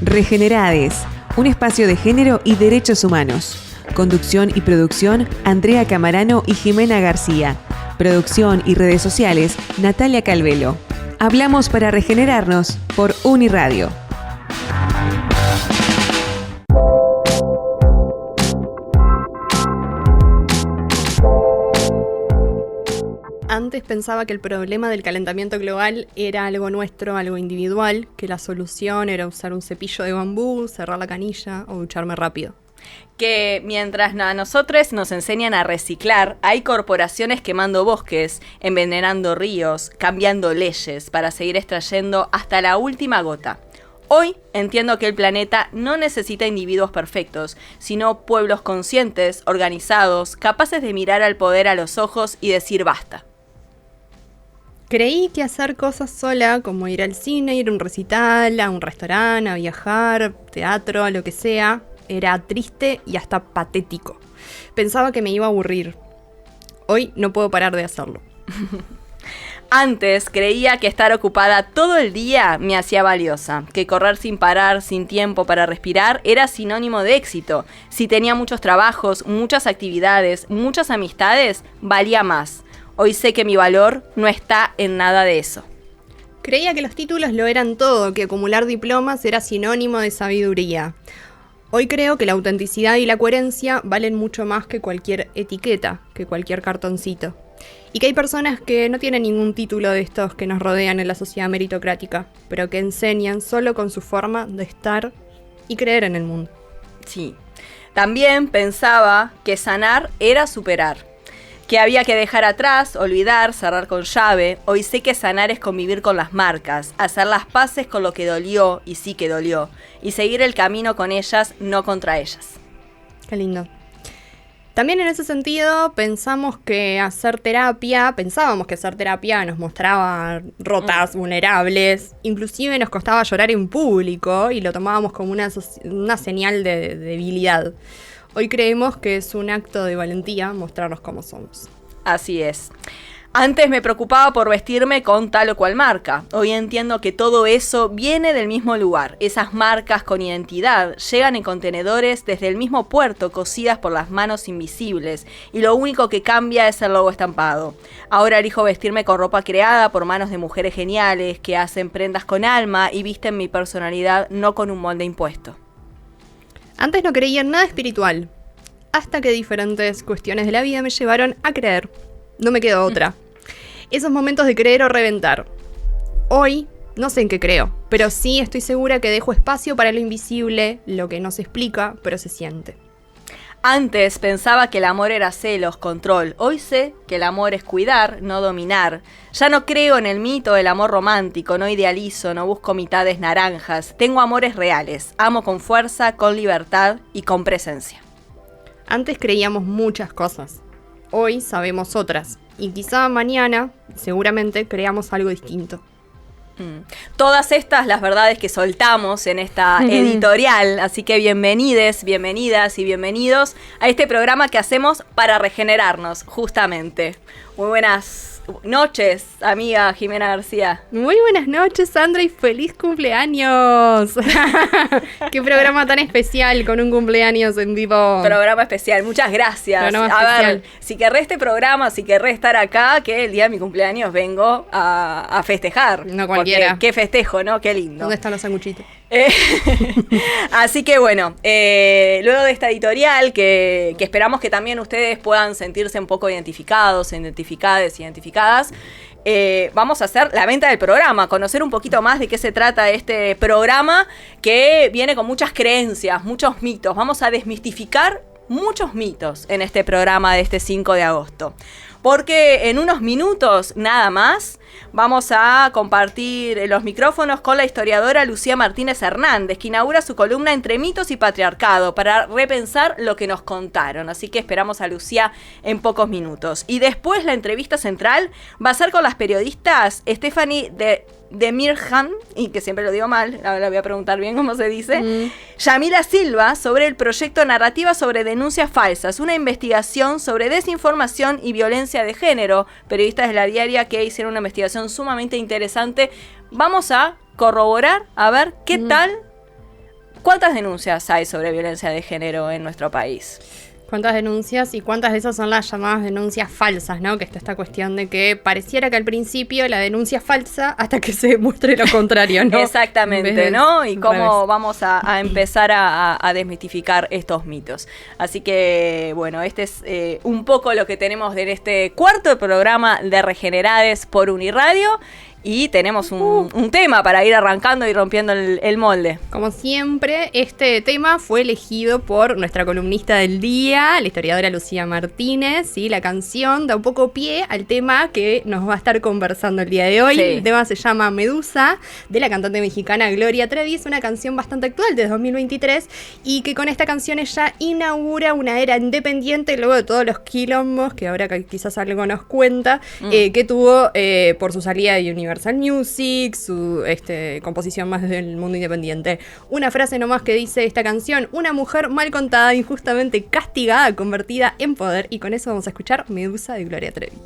Regenerades, un espacio de género y derechos humanos. Conducción y producción, Andrea Camarano y Jimena García. Producción y redes sociales, Natalia Calvelo. Hablamos para regenerarnos por Uniradio. Antes pensaba que el problema del calentamiento global era algo nuestro, algo individual, que la solución era usar un cepillo de bambú, cerrar la canilla o ducharme rápido. Que mientras a nosotros nos enseñan a reciclar, hay corporaciones quemando bosques, envenenando ríos, cambiando leyes para seguir extrayendo hasta la última gota. Hoy entiendo que el planeta no necesita individuos perfectos, sino pueblos conscientes, organizados, capaces de mirar al poder a los ojos y decir basta. Creí que hacer cosas sola, como ir al cine, ir a un recital, a un restaurante, a viajar, teatro, a lo que sea, era triste y hasta patético. Pensaba que me iba a aburrir. Hoy no puedo parar de hacerlo. Antes creía que estar ocupada todo el día me hacía valiosa, que correr sin parar, sin tiempo para respirar, era sinónimo de éxito. Si tenía muchos trabajos, muchas actividades, muchas amistades, valía más. Hoy sé que mi valor no está en nada de eso. Creía que los títulos lo eran todo, que acumular diplomas era sinónimo de sabiduría. Hoy creo que la autenticidad y la coherencia valen mucho más que cualquier etiqueta, que cualquier cartoncito. Y que hay personas que no tienen ningún título de estos que nos rodean en la sociedad meritocrática, pero que enseñan solo con su forma de estar y creer en el mundo. Sí. También pensaba que sanar era superar. Que había que dejar atrás, olvidar, cerrar con llave. Hoy sé que sanar es convivir con las marcas, hacer las paces con lo que dolió, y sí que dolió, y seguir el camino con ellas, no contra ellas. Qué lindo. También en ese sentido pensábamos que hacer terapia nos mostraba rotas, vulnerables, inclusive nos costaba llorar en público y lo tomábamos como una señal de debilidad. Hoy creemos que es un acto de valentía mostrarnos cómo somos. Así es. Antes me preocupaba por vestirme con tal o cual marca. Hoy entiendo que todo eso viene del mismo lugar. Esas marcas con identidad llegan en contenedores desde el mismo puerto, cosidas por las manos invisibles. Y lo único que cambia es el logo estampado. Ahora elijo vestirme con ropa creada por manos de mujeres geniales que hacen prendas con alma y visten mi personalidad, no con un molde impuesto. Antes no creía en nada espiritual, hasta que diferentes cuestiones de la vida me llevaron a creer. No me quedó otra. Esos momentos de creer o reventar. Hoy no sé en qué creo, pero sí estoy segura que dejo espacio para lo invisible, lo que no se explica, pero se siente. Antes pensaba que el amor era celos, control. Hoy sé que el amor es cuidar, no dominar. Ya no creo en el mito del amor romántico, no idealizo, no busco mitades naranjas. Tengo amores reales, amo con fuerza, con libertad y con presencia. Antes creíamos muchas cosas, hoy sabemos otras. Y quizá mañana, seguramente, creamos algo distinto. Todas estas las verdades que soltamos en esta editorial, así que bienvenides, bienvenidas y bienvenidos a este programa que hacemos para regenerarnos, justamente. Muy buenas noches, amiga Jimena García. Muy buenas noches, Sandra, y feliz cumpleaños. Qué programa tan especial con un cumpleaños en vivo. Programa especial, muchas gracias. Programa a especial. ver, si querré este programa, si querré estar acá, que el día de mi cumpleaños vengo a festejar. No cualquiera. Porque qué festejo, ¿no? Qué lindo. ¿Dónde están los sanguchitos? Así que bueno, luego de esta editorial que esperamos que también ustedes puedan sentirse un poco identificadas, vamos a hacer la venta del programa, conocer un poquito más de qué se trata este programa que viene con muchas creencias, muchos mitos. Vamos a desmistificar muchos mitos en este programa de este 5 de agosto. Porque en unos minutos nada más vamos a compartir los micrófonos con la historiadora Lucía Martínez Hernández, que inaugura su columna Entre mitos y patriarcado para repensar lo que nos contaron. Así que esperamos a Lucía en pocos minutos. Y después la entrevista central va a ser con las periodistas Stephanie Demirhan, y que siempre lo digo mal, ahora voy a preguntar bien cómo se dice, Yamila Silva, sobre el proyecto Narrativa sobre denuncias falsas, una investigación sobre desinformación y violencia de género, periodistas de La Diaria que hicieron una investigación sumamente interesante. Vamos a corroborar, a ver qué tal, cuántas denuncias hay sobre violencia de género en nuestro país. ¿Cuántas denuncias y cuántas de esas son las llamadas denuncias falsas, ¿no? Que está esta cuestión de que pareciera que al principio la denuncia es falsa hasta que se demuestre lo contrario, ¿no? Exactamente, ¿no? Y cómo vamos a empezar a desmitificar estos mitos. Así que, bueno, este es un poco lo que tenemos en este cuarto programa de Regenerades por Uniradio. Y tenemos un tema para ir arrancando y rompiendo el molde. Como siempre, este tema fue elegido por nuestra columnista del día, la historiadora Lucía Martínez, y la canción da un poco pie al tema que nos va a estar conversando el día de hoy. Sí. El tema se llama Medusa, de la cantante mexicana Gloria Trevi. Es una canción bastante actual, de 2023, y que con esta canción ella inaugura una era independiente luego de todos los quilombos, que ahora quizás algo nos cuenta, que tuvo por su salida de Universal Music, su composición más del mundo independiente. Una frase nomás que dice esta canción: una mujer mal contada, injustamente castigada, convertida en poder. Y con eso vamos a escuchar Medusa de Gloria Trevi.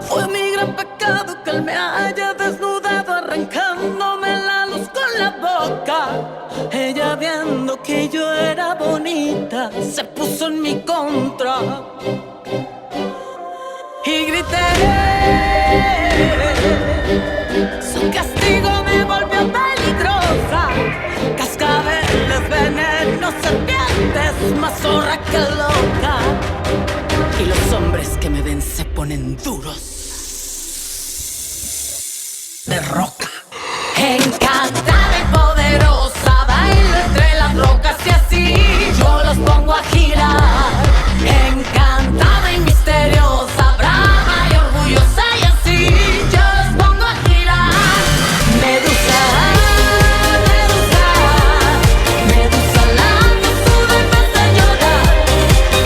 Fue mi gran pecado que él me haya desnudado, arrancándome la luz con la boca. Ella, viendo que yo era bonita, se puso en mi contra y grité. Su castigo me volvió peligrosa: cascabeles, venenos, serpientes, más zorra que loca. Y los hombres que me ven se ponen duros de roca. Encantada y poderosa, bailo entre las rocas y así yo los pongo a girar. Encantada y misteriosa, brava y orgullosa, y así yo los pongo a girar. Medusa, Medusa, Medusa, la que sube en vez de llorar.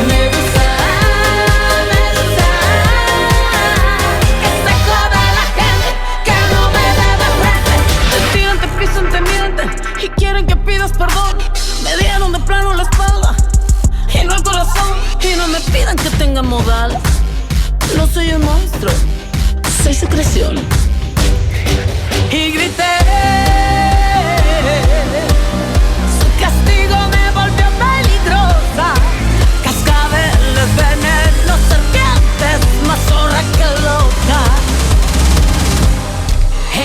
Medusa, Medusa, que se joda la gente, que no me debe frente. Te tiran, te pisan, te mienten y quieren que pidas perdón. Me dieron de plano la espalda y no el corazón. Y no me pidan que tenga modal. No soy un monstruo, soy secreción. Y grité. Su castigo me volvió peligrosa: cascabeles, venenos, serpientes, más zorra que loca.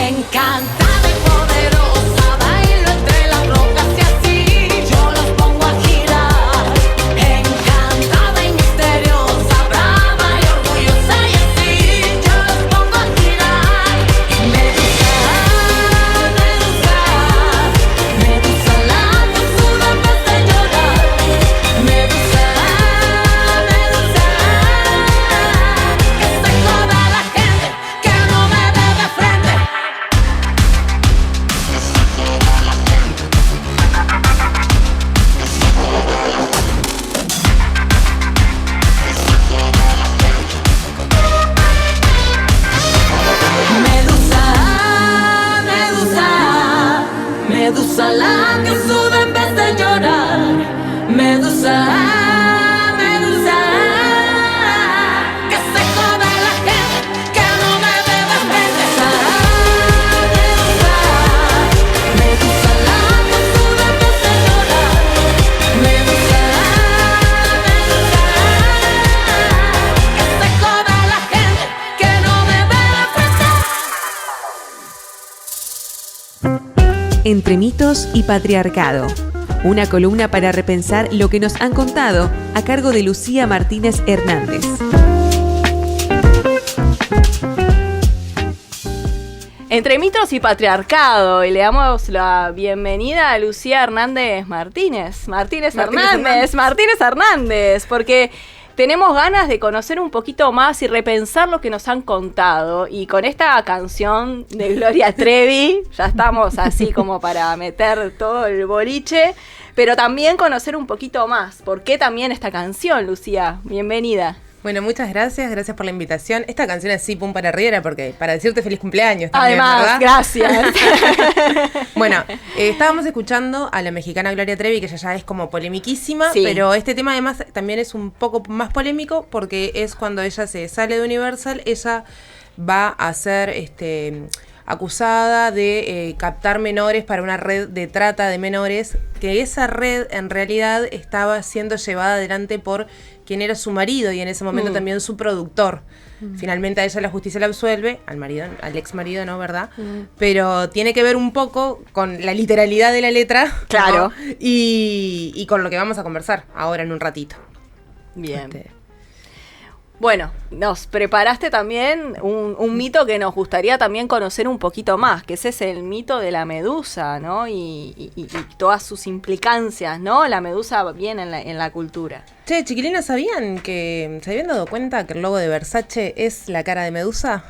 Encantada y poderosa, bailo entre las rocas y así yo los pongo a girar. Encantada y misteriosa, brava y orgullosa, y así yo los pongo a girar. Medusa, Medusa, Medusa, la que sube en vez de llorar. Medusa, Medusa, que se joda la gente, que no me ve de frente. Medusa, Medusa, Medusa, la que sube en vez de llorar. Medusa, Medusa, que se joda la gente, que no me ve de frente. Medusa, Medusa, la que sube en vez de llorar. Medusa, Medusa, que se joda la gente, que no me ve de frente. Entre mitos y patriarcado. Una columna para repensar lo que nos han contado, a cargo de Lucía Martínez Hernández. Entre mitos y patriarcado, y le damos la bienvenida a Lucía Hernández Martínez, porque tenemos ganas de conocer un poquito más y repensar lo que nos han contado. Y con esta canción de Gloria Trevi, ya estamos así como para meter todo el boliche, pero también conocer un poquito más. ¿Por qué también esta canción, Lucía? Bienvenida. Bueno, muchas gracias por la invitación. Esta canción es sí, pum para arriba, era porque para decirte feliz cumpleaños también, Además, ¿verdad? gracias. Bueno, estábamos escuchando a la mexicana Gloria Trevi, que ya es como polemiquísima, Sí. pero este tema además también es un poco más polémico porque es cuando ella se sale de Universal, ella va a ser acusada de captar menores para una red de trata de menores, que esa red en realidad estaba siendo llevada adelante por quien era su marido y en ese momento también su productor. Finalmente a ella la justicia la absuelve, al marido, al ex marido, ¿no? ¿Verdad? Pero tiene que ver un poco con la literalidad de la letra, ¿no? Claro. Y con lo que vamos a conversar ahora en un ratito. Bien. Bueno, nos preparaste también un mito que nos gustaría también conocer un poquito más, que ese es el mito de la medusa, ¿no? Y todas sus implicancias, ¿no? La medusa viene en la cultura. Che, chiquilinas, ¿se habían dado cuenta que el logo de Versace es la cara de Medusa?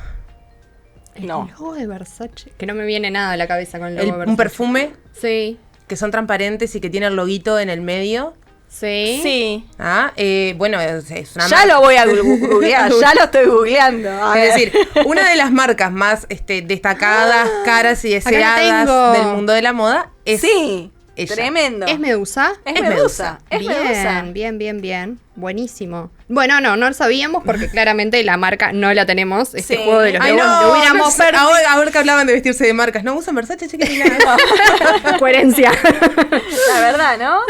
No. El logo de Versace. Que no me viene nada a la cabeza con el logo de Versace. Un perfume Sí. que son transparentes y que tiene el loguito en el medio. Sí. Sí. Bueno, es una Ya marca. lo voy a googlear, ya lo estoy googleando. A ver. Es decir, una de las marcas más destacadas, caras y acá la deseadas tengo. del mundo de la moda es Sí, ella. tremendo. ¿Es Medusa? Es Medusa. Es bien, Medusa. bien. Buenísimo. Bueno, no lo sabíamos porque claramente la marca no la tenemos. Este Sí. juego de los Ay, lobos no, lo hubiéramos sé, ahora que hablaban de vestirse de marcas, ¿no usan Versace, chiquilinas? Coherencia. La verdad, ¿no?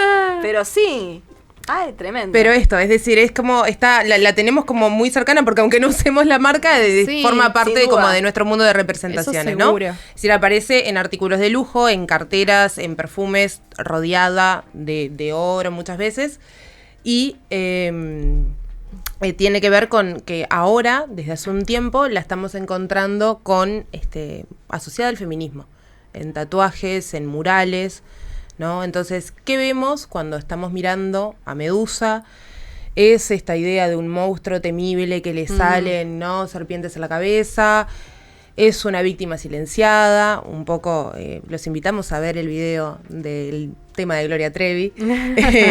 Pero sí. Ay, tremendo. Pero esto, es decir, es como la tenemos como muy cercana porque aunque no usemos la marca, Sí, forma parte sin duda. como de nuestro mundo de representaciones, Eso ¿no? seguro. Es decir, aparece en artículos de lujo, en carteras, en perfumes, rodeada de oro muchas veces. Y tiene que ver con que ahora, desde hace un tiempo, la estamos encontrando con asociada al feminismo, en tatuajes, en murales, ¿no? Entonces, ¿qué vemos cuando estamos mirando a Medusa? Es esta idea de un monstruo temible que le salen, ¿no? Serpientes en la cabeza. Es una víctima silenciada. Un poco, los invitamos a ver el video del tema de Gloria Trevi,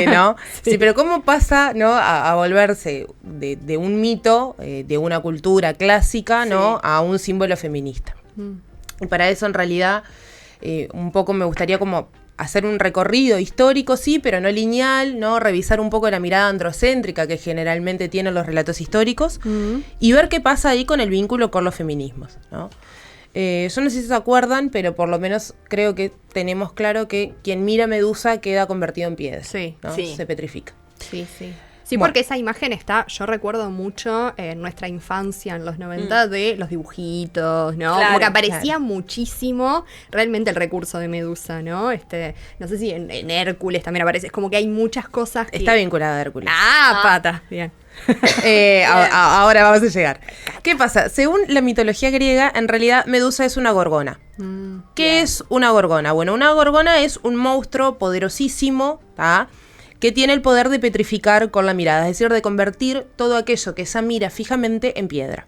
¿no? Sí, pero ¿cómo pasa, ¿no? a volverse de un mito, de una cultura clásica, ¿no? A un símbolo feminista? Y para eso, en realidad, un poco me gustaría como hacer un recorrido histórico, sí, pero no lineal, ¿no? Revisar un poco la mirada androcéntrica que generalmente tienen los relatos históricos y ver qué pasa ahí con el vínculo con los feminismos, ¿no? Yo no sé si se acuerdan, pero por lo menos creo que tenemos claro que quien mira a Medusa queda convertido en piedra, Sí, ¿no? sí. Se petrifica. Sí. Sí, Bueno. porque esa imagen está, yo recuerdo mucho en nuestra infancia, en los 90, de los dibujitos, ¿no? Claro, Como que aparecía claro. muchísimo realmente el recurso de Medusa, ¿no? No sé si en Hércules también aparece, es como que hay muchas cosas que... Está vinculada a Hércules. Pata, bien. Ahora vamos a llegar. ¿Qué pasa? Según la mitología griega, en realidad Medusa es una gorgona. ¿Qué es una gorgona? Bueno, una gorgona es un monstruo poderosísimo, ¿tá? Que tiene el poder de petrificar con la mirada, es decir, de convertir todo aquello que ella mira fijamente en piedra.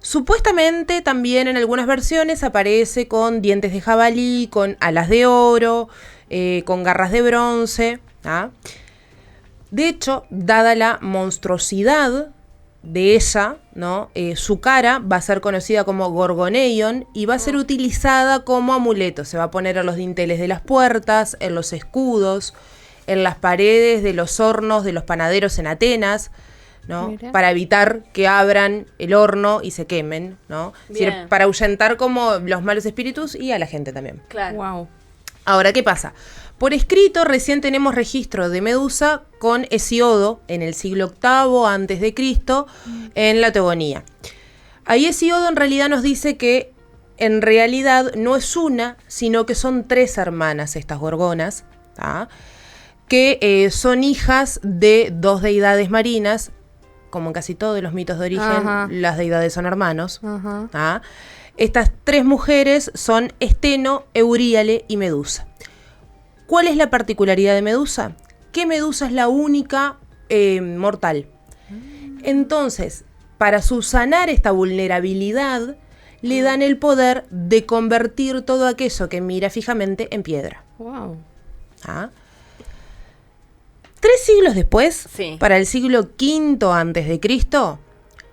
Supuestamente también en algunas versiones aparece con dientes de jabalí, con alas de oro, con garras de bronce, ¿tá? De hecho, dada la monstruosidad de ella, ¿no? Su cara va a ser conocida como Gorgoneion y va a ser utilizada como amuleto. Se va a poner en los dinteles de las puertas, en los escudos, en las paredes de los hornos de los panaderos en Atenas, ¿no? Mira. Para evitar que abran el horno y se quemen, ¿no? Es decir, Bien. para ahuyentar como los malos espíritus y a la gente también. Claro. Wow. Ahora, ¿qué pasa? Por escrito, recién tenemos registro de Medusa con Hesíodo en el siglo VIII antes de Cristo en la Teogonía. Ahí Hesíodo en realidad nos dice que en realidad no es una, sino que son 3 hermanas estas gorgonas, ¿tá? Que son hijas de 2 deidades marinas. Como en casi todos los mitos de origen, Ajá. las deidades son hermanos. Ajá. ¿tá? Estas 3 mujeres son Esteno, Euríale y Medusa. ¿Cuál es la particularidad de Medusa? Que Medusa es la única mortal. Entonces, para subsanar esta vulnerabilidad, le dan el poder de convertir todo aquello que mira fijamente en piedra. Wow. ¿Ah? 3 siglos después, Sí. para el siglo V antes de Cristo,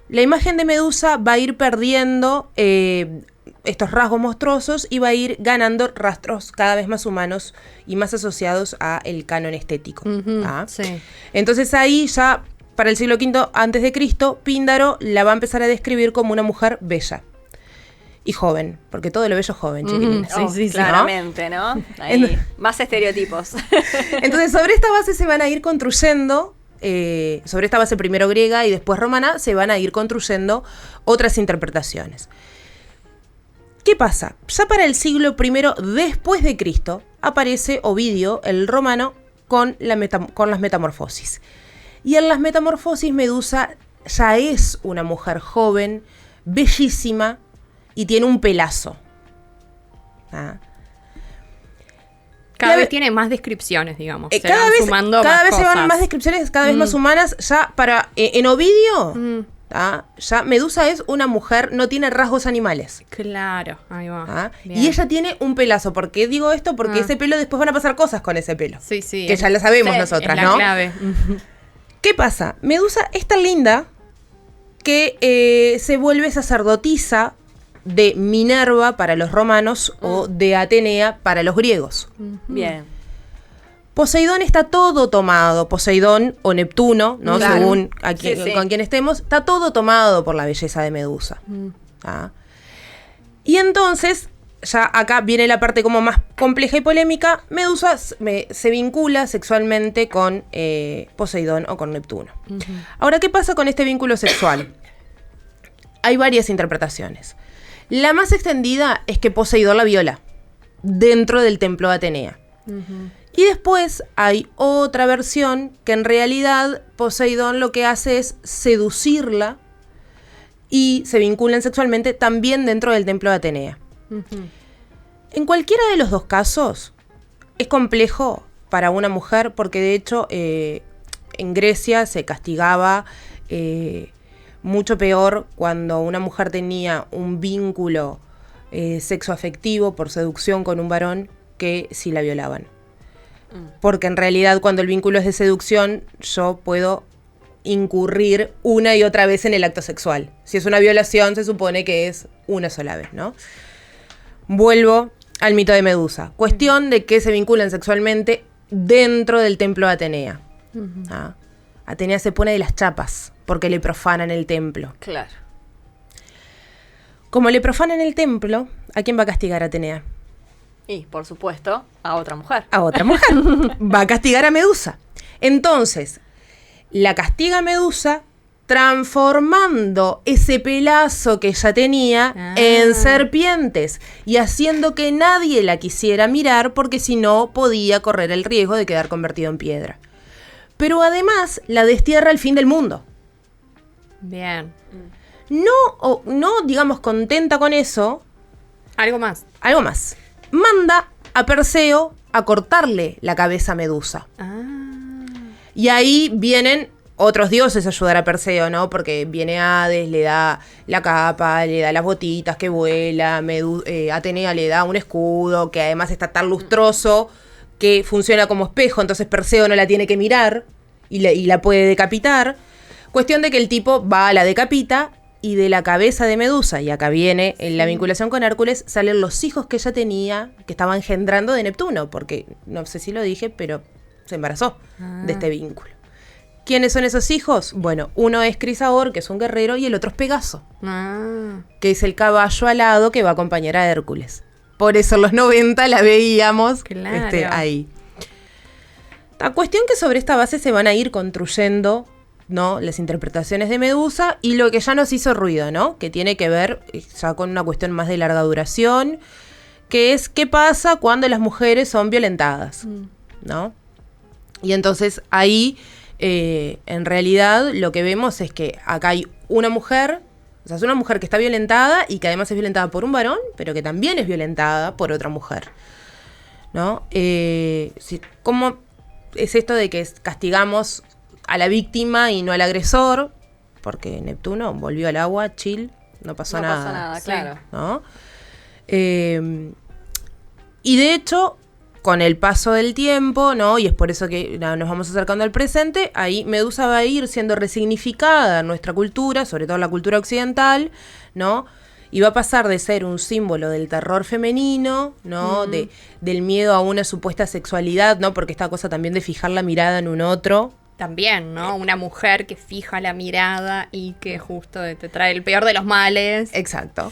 la imagen de Medusa va a ir perdiendo estos rasgos monstruosos y va a ir ganando rastros cada vez más humanos y más asociados a el canon estético. ¿Ah? Sí. Entonces ahí ya, para el siglo V antes de Cristo, Píndaro la va a empezar a describir como una mujer bella y joven, porque todo lo bello es joven, chiquilines. Sí, sí, sí. Claramente, ¿no? Ahí, más estereotipos. Entonces, sobre esta base se van a ir construyendo, sobre esta base primero griega y después romana, se van a ir construyendo otras interpretaciones. ¿Qué pasa? Ya para el siglo I después de Cristo aparece Ovidio, el romano, con las metamorfosis. Y en las metamorfosis Medusa ya es una mujer joven, bellísima y tiene un pelazo. ¿Ah? Cada La- vez tiene más descripciones, digamos. Se cada van vez, sumando cada más vez se van cosas. más descripciones, cada vez más humanas. Ya para en Ovidio, ¿ah? Ya Medusa es una mujer, no tiene rasgos animales. Claro, ahí va. ¿Ah? Bien. Y ella tiene un pelazo. ¿Por qué digo esto? Porque ese pelo después van a pasar cosas con ese pelo. Sí, sí. Que ya lo sabemos sí, nosotras, es la ¿no? clave. ¿Qué pasa? Medusa es tan linda que se vuelve sacerdotisa de Minerva para los romanos o de Atenea para los griegos. Bien. Poseidón está todo tomado, Poseidón o Neptuno, ¿no? Claro. Según Sí, sí. con quien estemos, está todo tomado por la belleza de Medusa. ¿Ah? Y entonces, ya acá viene la parte como más compleja y polémica, Medusa se vincula sexualmente con Poseidón o con Neptuno. Ahora, ¿qué pasa con este vínculo sexual? Hay varias interpretaciones. La más extendida es que Poseidón la viola dentro del templo de Atenea. Y después hay otra versión que en realidad Poseidón lo que hace es seducirla y se vinculan sexualmente también dentro del templo de Atenea. En cualquiera de los dos casos es complejo para una mujer porque de hecho en Grecia se castigaba mucho peor cuando una mujer tenía un vínculo sexoafectivo por seducción con un varón que si la violaban. Porque en realidad cuando el vínculo es de seducción yo puedo incurrir una y otra vez en el acto sexual. Si es una violación se supone que es una sola vez, ¿no? Vuelvo al mito de Medusa. Cuestión de que se vinculan sexualmente dentro del templo de Atenea. ¿Ah? Atenea se pone de las chapas porque le profanan el templo. Claro. Como le profanan el templo, ¿a quién va a castigar Atenea? Y, por supuesto, a otra mujer. A otra mujer. Va a castigar a Medusa. Entonces, la castiga a Medusa transformando ese pelazo que ella tenía en serpientes y haciendo que nadie la quisiera mirar porque si no podía correr el riesgo de quedar convertido en piedra. Pero además la destierra al fin del mundo. Bien. No, digamos, contenta con eso, Algo más. algo más. Manda a Perseo a cortarle la cabeza a Medusa. Y ahí vienen otros dioses a ayudar a Perseo, ¿no? Porque viene Hades, le da la capa, le da las botitas que vuela, Atenea le da un escudo que además está tan lustroso que funciona como espejo, entonces Perseo no la tiene que mirar y la puede decapitar. Cuestión de que el tipo va a la decapita y de la cabeza de Medusa, y acá viene en la vinculación con Hércules, salen los hijos que ella tenía, que estaba engendrando de Neptuno, porque no sé si lo dije, pero se embarazó de este vínculo. ¿Quiénes son esos hijos? Bueno, uno es Crisaor, que es un guerrero, y el otro es Pegaso, que es el caballo alado que va a acompañar a Hércules. Por eso en los 90 la veíamos Claro. ahí. La cuestión que sobre esta base se van a ir construyendo, ¿no?, las interpretaciones de Medusa y lo que ya nos hizo ruido, ¿no?, que tiene que ver ya con una cuestión más de larga duración, que es qué pasa cuando las mujeres son violentadas, ¿no? Y entonces ahí, en realidad, lo que vemos es que acá hay una mujer, o sea, es una mujer que está violentada y que además es violentada por un varón, pero que también es violentada por otra mujer, ¿no? ¿Cómo es esto de que castigamos a la víctima y no al agresor? Porque Neptuno volvió al agua, chill, no pasó No nada. pasa nada, claro. ¿No? Y de hecho, con el paso del tiempo, ¿no? Y es por eso que nos vamos acercando al presente, ahí Medusa va a ir siendo resignificada en nuestra cultura, sobre todo en la cultura occidental, ¿no? Y va a pasar de ser un símbolo del terror femenino, ¿no? Del miedo a una supuesta sexualidad, ¿no? Porque esta cosa también de fijar la mirada en un otro. También, ¿no? Una mujer que fija la mirada y que justo te trae el peor de los males. Exacto.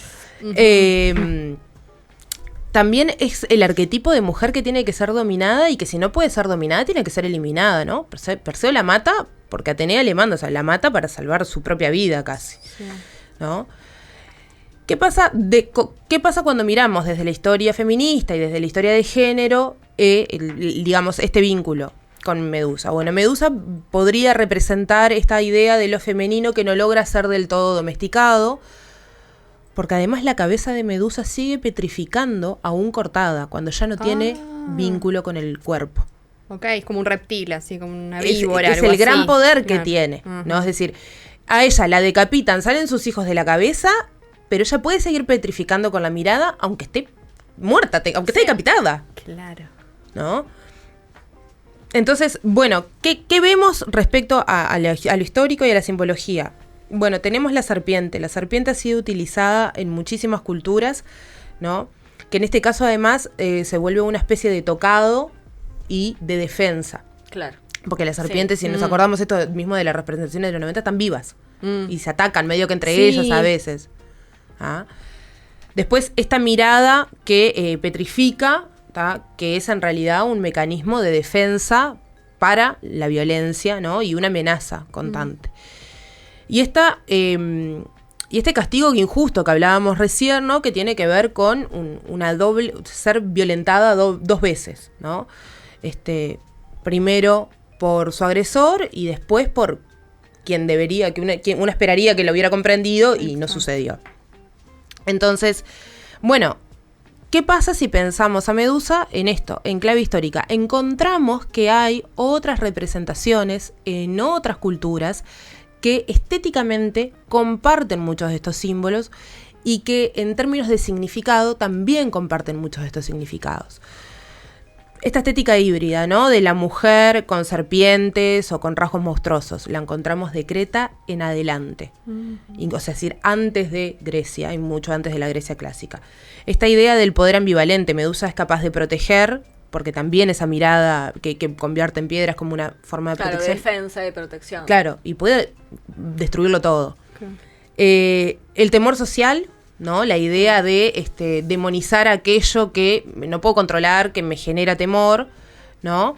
También es el arquetipo de mujer que tiene que ser dominada y que si no puede ser dominada tiene que ser eliminada, ¿no? Perseo la mata porque Atenea le manda, o sea, la mata para salvar su propia vida casi, ¿no? ¿Qué pasa cuando miramos desde la historia feminista y desde la historia de género, digamos, este vínculo con Medusa? Bueno, Medusa podría representar esta idea de lo femenino que no logra ser del todo domesticado, porque además la cabeza de Medusa sigue petrificando aún cortada, cuando ya no tiene vínculo con el cuerpo. Ok, es como un reptil, así como una víbora. Es el gran poder que tiene, ¿no? Es decir, a ella la decapitan, salen sus hijos de la cabeza, pero ella puede seguir petrificando con la mirada, aunque esté muerta, aunque esté decapitada. Claro. ¿No? Entonces, bueno, ¿qué vemos respecto a lo histórico y a la simbología? Bueno, tenemos la serpiente. La serpiente ha sido utilizada en muchísimas culturas, ¿no? Que en este caso además se vuelve una especie de tocado y de defensa. Claro. Porque las serpientes, si nos acordamos esto mismo de las representaciones de los 90, están vivas. Y se atacan medio que entre ellas a veces. ¿Ah? Después, esta mirada que petrifica, ¿tá? Que es en realidad un mecanismo de defensa para la violencia, ¿no? Y una amenaza constante. Y este castigo injusto que hablábamos recién, ¿no? Que tiene que ver con una doble, ser violentada dos veces, ¿no? Primero por su agresor y después por quien debería, quien uno esperaría que lo hubiera comprendido y no sucedió. Entonces, bueno, ¿qué pasa si pensamos a Medusa en esto, en clave histórica? Encontramos que hay otras representaciones en otras culturas que estéticamente comparten muchos de estos símbolos y que en términos de significado también comparten muchos de estos significados. Esta estética híbrida, ¿no? De la mujer con serpientes o con rasgos monstruosos, la encontramos de Creta en adelante. O sea, es decir, antes de Grecia y mucho antes de la Grecia clásica. Esta idea del poder ambivalente, Medusa es capaz de proteger, porque también esa mirada que convierte en piedras como una forma de protección. Claro, defensa y protección. Claro, y puede destruirlo todo. El temor social, ¿no? La idea de demonizar aquello que no puedo controlar, que me genera temor, ¿no?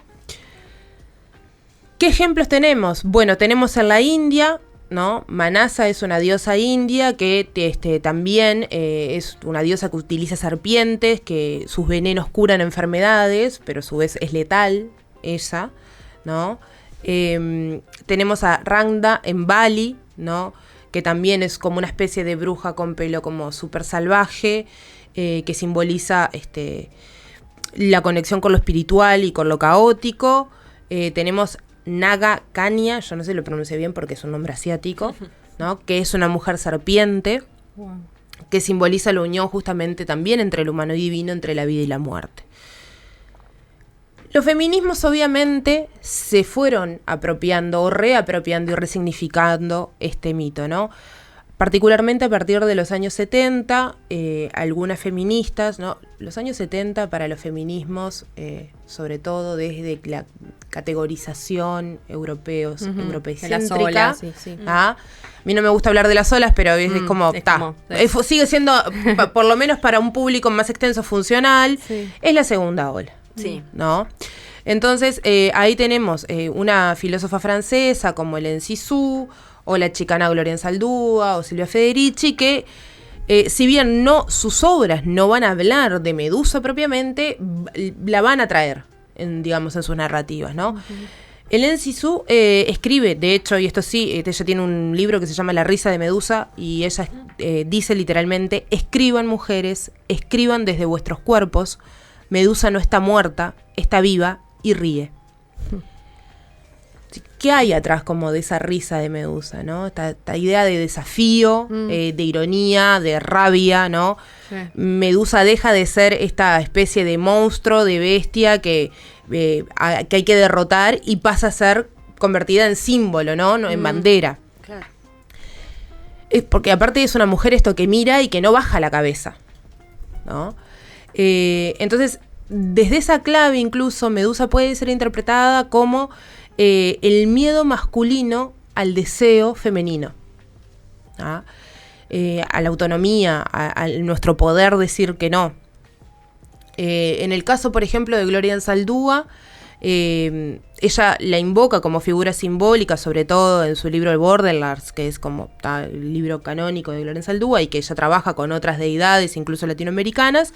¿Qué ejemplos tenemos? Bueno, tenemos en la India, ¿no? Manasa es una diosa india que también es una diosa que utiliza serpientes, que sus venenos curan enfermedades, pero a su vez es letal ella, ¿no? Tenemos a Rangda en Bali, ¿no? Que también es como una especie de bruja con pelo como súper salvaje, que simboliza la conexión con lo espiritual y con lo caótico. Tenemos Naga Kanya, yo no sé si lo pronuncié bien porque es un nombre asiático, ¿no? Que es una mujer serpiente, que simboliza la unión justamente también entre el humano y divino, entre la vida y la muerte. Los feminismos obviamente se fueron apropiando o reapropiando y resignificando este mito, ¿no? Particularmente a partir de los años 70, algunas feministas, ¿no? Los años 70 para los feminismos, sobre todo desde la categorización europeocéntrica. A mí no me gusta hablar de las olas, pero es como, sigue siendo, por lo menos para un público más extenso, funcional. Es la segunda ola. Sí. ¿No? Entonces, ahí tenemos una filósofa francesa como Hélène Cixous, o la chicana Gloria Ensaldúa, o Silvia Federici, que si bien sus obras no van a hablar de Medusa propiamente, la van a traer, digamos, en sus narrativas, ¿no? Hélène Cixous escribe, de hecho, y esto sí, ella tiene un libro que se llama La risa de Medusa, y ella dice literalmente: escriban, mujeres, escriban desde vuestros cuerpos. Medusa no está muerta, está viva y ríe. ¿Qué hay atrás como de esa risa de Medusa, ¿no? Esta idea de desafío, de ironía, de rabia, ¿no? Sí. Medusa deja de ser esta especie de monstruo, de bestia que hay que derrotar y pasa a ser convertida en símbolo, ¿no? En bandera. Claro. Es porque aparte es una mujer esto que mira y que no baja la cabeza, ¿no? Entonces, desde esa clave incluso Medusa puede ser interpretada como el miedo masculino al deseo femenino, ¿ah? A la autonomía, a nuestro poder decir que no. En el caso, por ejemplo, de Gloria Anzaldúa, ella la invoca como figura simbólica, sobre todo en su libro El Borderlands, que es como el libro canónico de Gloria Anzaldúa y que ella trabaja con otras deidades, incluso latinoamericanas,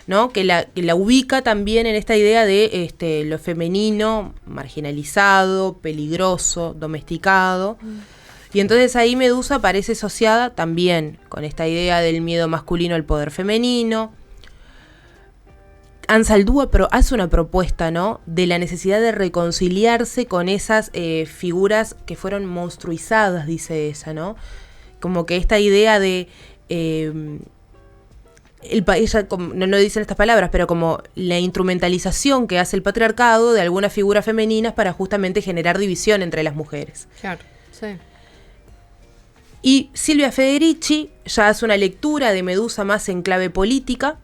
¿no? Que la ubica también en esta idea de lo femenino, marginalizado, peligroso, domesticado. Y entonces ahí Medusa aparece asociada también con esta idea del miedo masculino al poder femenino. Anzaldúa hace una propuesta, ¿no? De la necesidad de reconciliarse con esas figuras que fueron monstruizadas, dice ella, ¿no? Como que esta idea de... ella no dicen estas palabras, pero como la instrumentalización que hace el patriarcado de algunas figuras femeninas para justamente generar división entre las mujeres. Claro, sí. Y Silvia Federici ya hace una lectura de Medusa más en clave política,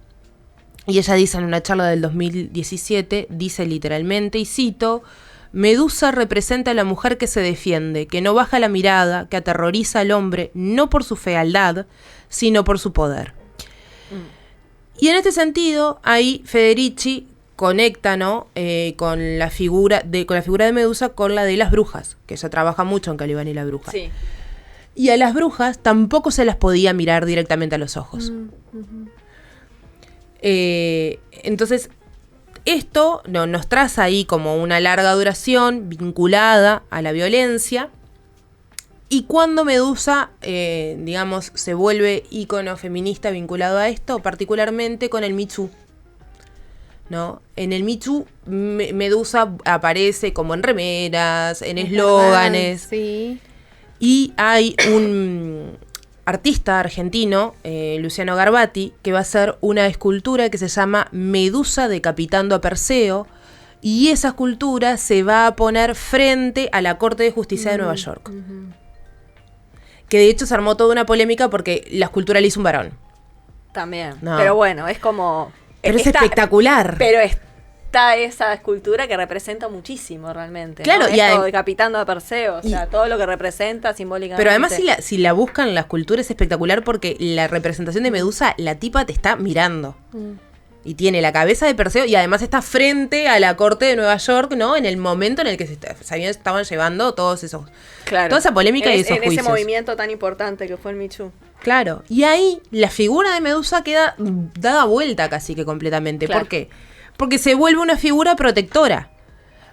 y ella dice en una charla del 2017, dice literalmente, y cito: Medusa representa a la mujer que se defiende, que no baja la mirada, que aterroriza al hombre no por su fealdad, sino por su poder. Y en este sentido, ahí Federici conecta, ¿no? Con la figura de Medusa con la de las brujas, que ella trabaja mucho en Calibán y la bruja. Sí. Y a las brujas tampoco se las podía mirar directamente a los ojos. Entonces, esto nos traza ahí como una larga duración vinculada a la violencia. Y cuando Medusa, digamos, se vuelve ícono feminista vinculado a esto, particularmente con el Me Too, ¿no? En el Me Too, Medusa aparece como en remeras, en eslóganes. Sí. Y hay un artista argentino, Luciano Garbati, que va a hacer una escultura que se llama Medusa decapitando a Perseo. Y esa escultura se va a poner frente a la Corte de Justicia de Nueva York. Que de hecho se armó toda una polémica porque la escultura la hizo un varón. También. No. Pero bueno, es como... Pero es espectacular. Pero está esa escultura que representa muchísimo realmente. Claro, ¿no? y Esto decapitando a Perseo. O sea, todo lo que representa simbólicamente. Pero además si la buscan, la escultura es espectacular porque la representación de Medusa, la tipa te está mirando. Y tiene la cabeza de Perseo y además está frente a la corte de Nueva York, ¿no? En el momento en el que estaban llevando todos esos... Claro. Toda esa polémica y esos en juicios. ese movimiento tan importante que fue el Me Too. Claro. Y ahí la figura de Medusa queda dada vuelta casi que completamente. Claro. ¿Por qué? Porque se vuelve una figura protectora.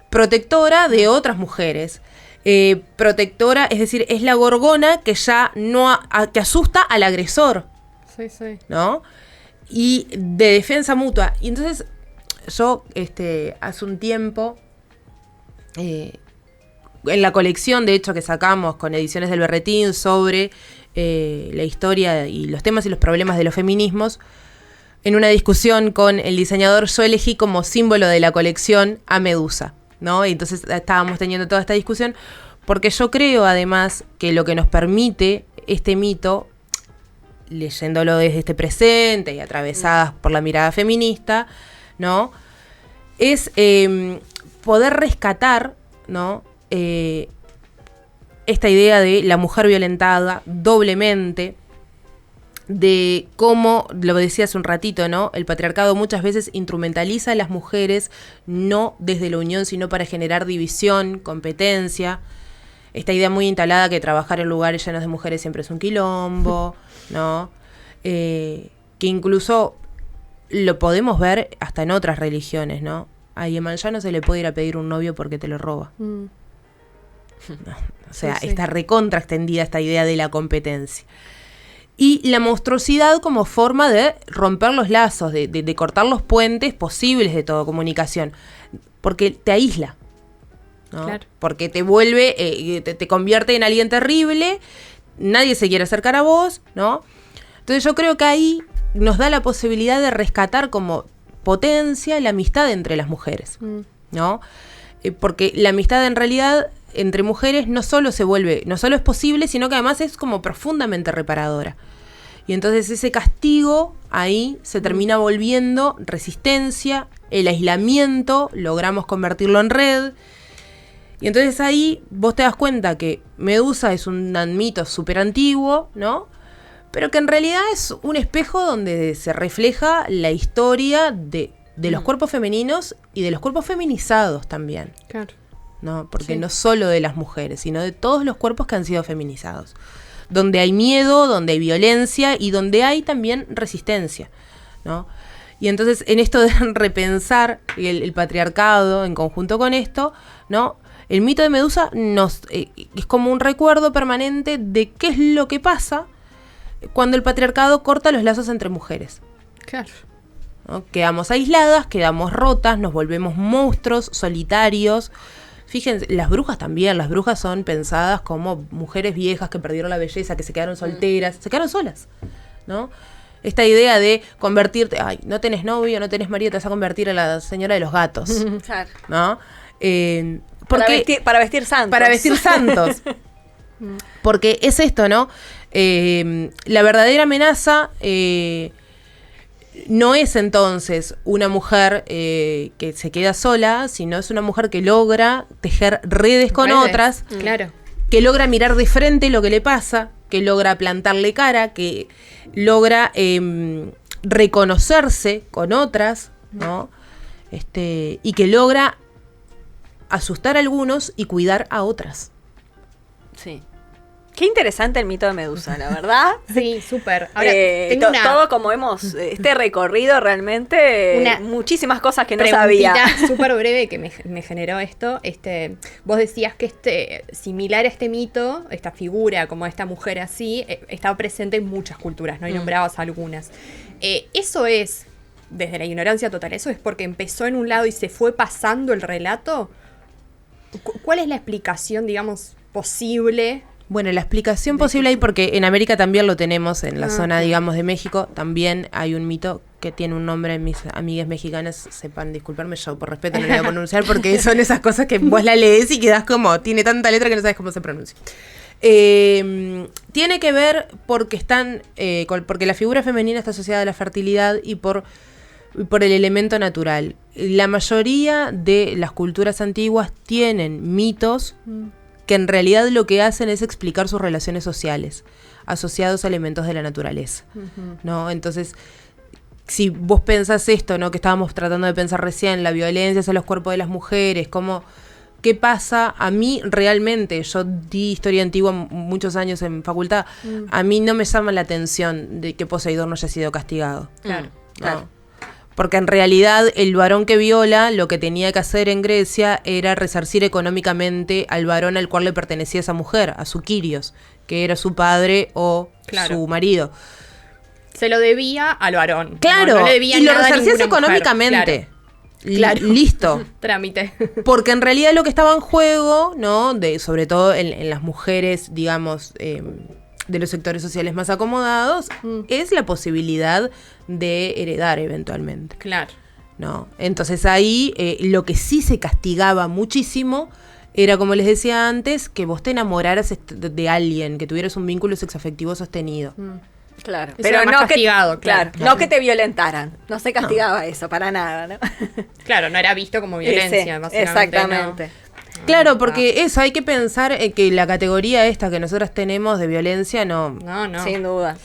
Protectora de otras mujeres. Protectora, es decir, es la gorgona que ya no que asusta al agresor. Sí, sí. ¿No? Y de defensa mutua. Y entonces yo hace un tiempo en la colección de hecho que sacamos con Ediciones del Berretín sobre la historia y los temas y los problemas de los feminismos, en una discusión con el diseñador yo elegí como símbolo de la colección a Medusa, ¿no? Y entonces estábamos teniendo toda esta discusión porque yo creo además que lo que nos permite este mito, leyéndolo desde este presente y atravesadas por la mirada feminista, ¿no? Es poder rescatar, ¿no? Esta idea de la mujer violentada doblemente, de cómo, lo decía hace un ratito, ¿no? El patriarcado muchas veces instrumentaliza a las mujeres, no desde la unión, sino para generar división, competencia. Esta idea muy instalada que trabajar en lugares llenos de mujeres siempre es un quilombo, ¿no? Que incluso lo podemos ver hasta en otras religiones, ¿no? A Iemanjá no se le puede ir a pedir un novio porque te lo roba. No, o sea, Sí. está recontra extendida esta idea de la competencia. Y la monstruosidad como forma de romper los lazos, de cortar los puentes posibles de toda comunicación. Porque te aísla. ¿no? Claro. Porque te vuelve, te convierte en alguien terrible, nadie se quiere acercar a vos, ¿no? Entonces yo creo que ahí nos da la posibilidad de rescatar como potencia la amistad entre las mujeres, ¿no? Porque la amistad en realidad entre mujeres no solo es posible, sino que además es como profundamente reparadora. Y entonces ese castigo ahí se termina volviendo resistencia, el aislamiento, logramos convertirlo en red. Y entonces ahí vos te das cuenta que Medusa es un mito súper antiguo, ¿no? Pero que en realidad es un espejo donde se refleja la historia de los cuerpos femeninos y de los cuerpos feminizados también, Claro. ¿no? Porque Sí. no solo de las mujeres, sino de todos los cuerpos que han sido feminizados. Donde hay miedo, donde hay violencia y donde hay también resistencia, ¿no? Y entonces en esto de repensar el patriarcado en conjunto con esto, ¿no? El mito de Medusa es como un recuerdo permanente de qué es lo que pasa cuando el patriarcado corta los lazos entre mujeres, Claro. ¿no? Quedamos aisladas, quedamos rotas, nos volvemos monstruos, solitarios. Fíjense, las brujas también, las brujas son pensadas como mujeres viejas que perdieron la belleza, que se quedaron solteras, se quedaron solas, ¿no? Esta idea de convertirte, ay, no tenés novio, no tenés marido, te vas a convertir en la señora de los gatos, Claro. ¿no? Para vestir santos. Para vestir santos. Porque es esto, ¿no? La verdadera amenaza no es entonces una mujer que se queda sola, sino es una mujer que logra tejer redes con Redes. otras, Claro. que logra mirar de frente lo que le pasa, que logra plantarle cara, que logra reconocerse con otras, ¿no? Y que logra asustar a algunos y cuidar a otras. Sí. Qué interesante el mito de Medusa, la verdad. Sí, súper. Ahora, tengo una Todo como este recorrido realmente, Una muchísimas cosas que no sabía. preguntita súper breve que me generó esto. Vos decías que similar a este mito, esta figura como esta mujer así, estaba presente en muchas culturas, ¿no? Y nombrabas algunas. Eso es, desde la ignorancia total, eso es porque empezó en un lado y se fue pasando el relato. ¿Cuál es la explicación, digamos, posible? Bueno, la explicación posible hay porque en América también lo tenemos, en la zona, digamos, de México, también hay un mito que tiene un nombre, mis amigas mexicanas sepan disculparme, yo por respeto no lo voy a pronunciar porque son esas cosas que vos la lees y quedás como, tiene tanta letra que no sabes cómo se pronuncia. Tiene que ver porque porque la figura femenina está asociada a la fertilidad y por el elemento natural. La mayoría de las culturas antiguas tienen mitos que en realidad lo que hacen es explicar sus relaciones sociales asociados a elementos de la naturaleza, ¿no? Entonces, si vos pensás esto, ¿no? Que estábamos tratando de pensar recién, la violencia hacia los cuerpos de las mujeres, ¿qué pasa? A mí realmente, yo di historia antigua muchos años en facultad, a mí no me llama la atención de que Poseidón no haya sido castigado. Claro. ¿no? Claro. Porque en realidad el varón que viola lo que tenía que hacer en Grecia era resarcir económicamente al varón al cual le pertenecía esa mujer, a su Quirios, que era su padre o Claro. su marido. Se lo debía al varón. Claro, no le debía y lo nada a resarcías ninguna mujer. económicamente. Claro. Listo. Trámite. Porque en realidad lo que estaba en juego, ¿no? Sobre todo en las mujeres, digamos, de los sectores sociales más acomodados, es la posibilidad de heredar eventualmente. Claro. ¿No? Entonces ahí lo que sí se castigaba muchísimo era, como les decía antes, que vos te enamoraras de alguien, que tuvieras un vínculo sexoafectivo sostenido. Claro. Eso era más castigado, claro. claro. No que te violentaran. No se castigaba eso, para nada, ¿no? Claro, no era visto como violencia, Ese, básicamente. exactamente. Claro, porque eso, hay que pensar que la categoría esta que nosotras tenemos de violencia No, no. Sin duda.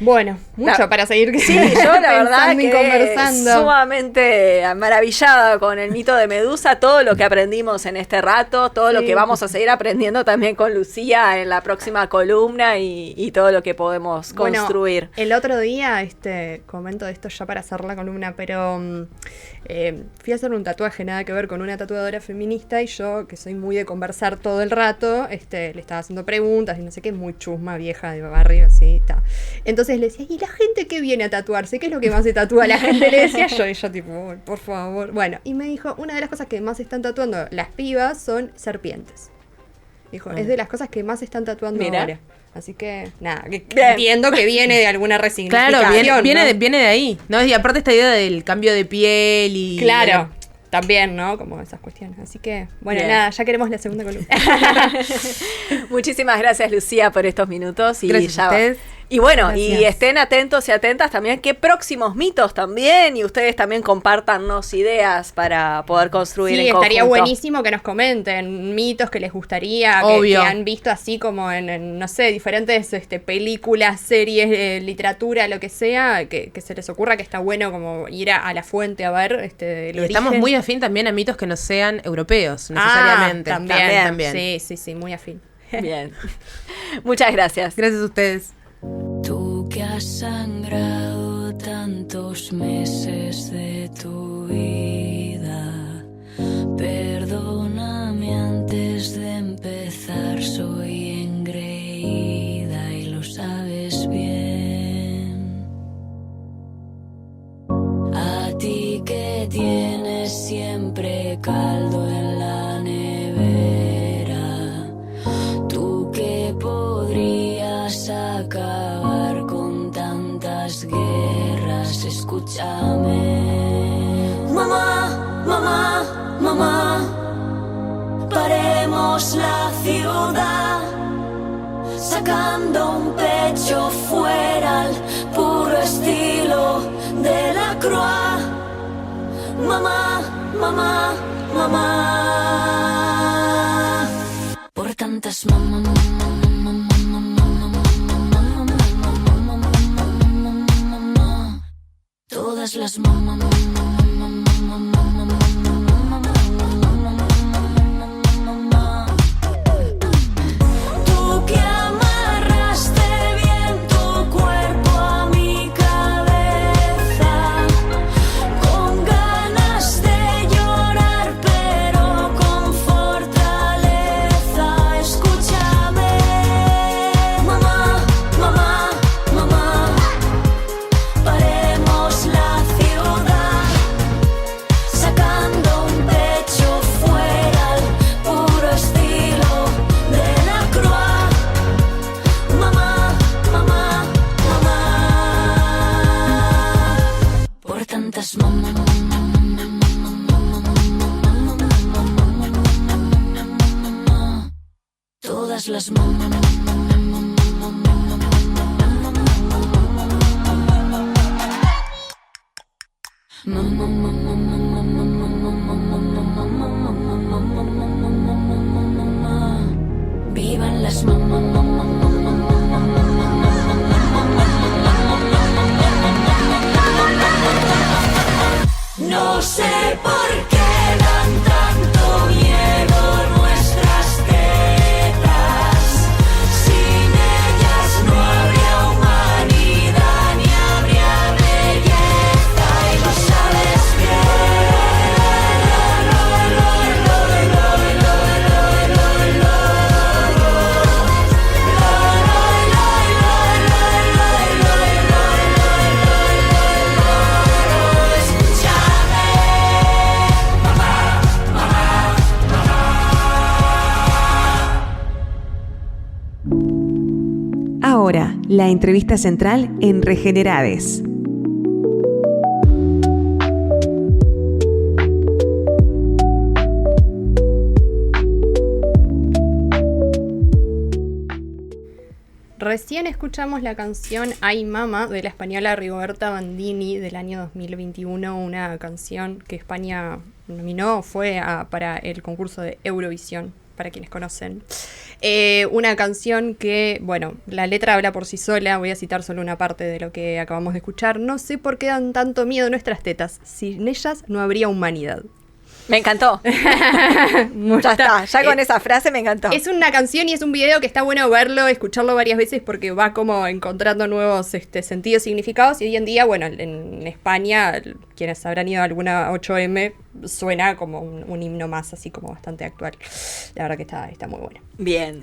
Bueno, mucho La- para seguir Sí, yo la verdad pensando y que conversando. sumamente maravillada con el mito de Medusa, todo lo que aprendimos en este rato, todo lo Sí. que vamos a seguir aprendiendo también con Lucía en la próxima columna y todo lo que podemos construir. Bueno, el otro día, comento esto ya para hacer la columna, pero fui a hacer un tatuaje, nada que ver con una tatuadora feminista, y yo, que soy muy de conversar todo el rato, le estaba haciendo preguntas y no sé qué, muy chusma, vieja de barrio, así, ta. Entonces Entonces le decía, ¿y la gente que viene a tatuarse? ¿Qué es lo que más se tatúa la gente? Le decía yo, y yo tipo, "Uy, por favor". Bueno, y me dijo, una de las cosas que más están tatuando las pibas son serpientes. Dijo, es de las cosas que más están tatuando Mira. ahora. Así que, nada, que Bien. entiendo que viene de alguna resignificación. Claro, viene, ¿no? viene de ahí, ¿no? Y aparte esta idea del cambio de piel y... Claro, también, ¿no? Como esas cuestiones. Así que, bueno, Bien. nada, ya queremos la segunda columna. Muchísimas gracias, Lucía, por estos minutos. Y Gracias a ustedes. Y bueno, y Gracias. estén atentos y atentas también qué próximos mitos también, y ustedes también compártannos ideas para poder construir Sí, en estaría conjunto. buenísimo que nos comenten mitos que les gustaría, que Obvio. han visto así como en, no sé, diferentes películas, series, literatura, lo que sea, que se les ocurra que está bueno como ir a la fuente a ver el Y estamos origen. muy afín también a mitos que no sean europeos, necesariamente. También. Sí, muy afín. Bien. Muchas gracias. Gracias a ustedes. Tú que has sangrado tantos meses de tu vida, perdóname antes de empezar, soy engreída y lo sabes bien. A ti que tienes siempre caldo en la nevera, tú que podrías acabar con tantas guerras, escúchame. Mamá, mamá, mamá, paremos la ciudad, sacando un pecho fuera al puro estilo de la Croix. Mamá, mamá, mamá, por tantas mamá. Todas las tú que amarraste bien tu cuerpo a mi cabeza, con ganas de llorar pero con fortaleza, escúchame. Mamá, mamá, mamá, paremos la ciudad, sacando un pecho fuera al puro estilo de la Croix. Mamá, mamá, mamá, por tantas mamá. Todas las mamá. Vivan las no sé por qué dan tanto miedo nuestras tetas. Sin ellas no habría humanidad ni habría belleza, y lo sabes Ahora, la entrevista central en Regenerades. Recién escuchamos la canción Ay Mama de la española Rigoberta Bandini del año 2021, una canción que España nominó, para el concurso de Eurovisión, para quienes conocen. Una canción que, bueno, la letra habla por sí sola, voy a citar solo una parte de lo que acabamos de escuchar. No sé por qué dan tanto miedo nuestras tetas, sin ellas no habría humanidad. Me encantó. Ya está, ya con esa frase me encantó. Es una canción y es un video que está bueno verlo, escucharlo varias veces porque va como encontrando nuevos sentidos, significados. Y hoy en día, bueno, en España, quienes habrán ido a alguna 8M suena como un himno más, así como bastante actual. La verdad que está muy bueno. Bien.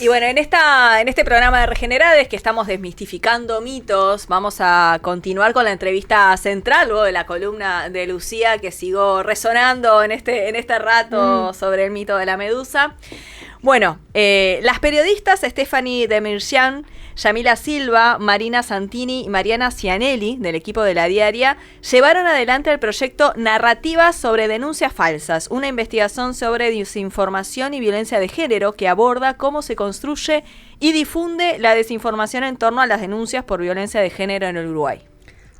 Y bueno, en este programa de Regenerades, que estamos desmistificando mitos, vamos a continuar con la entrevista central, luego de la columna de Lucía, que sigo resonando en este rato sobre el mito de la medusa. Bueno, las periodistas Stephanie Demirjian, Yamila Silva, Marina Santini y Mariana Cianelli, del equipo de La Diaria, llevaron adelante el proyecto Narrativas sobre denuncias falsas, una investigación sobre desinformación y violencia de género que aborda cómo se construye y difunde la desinformación en torno a las denuncias por violencia de género en el Uruguay.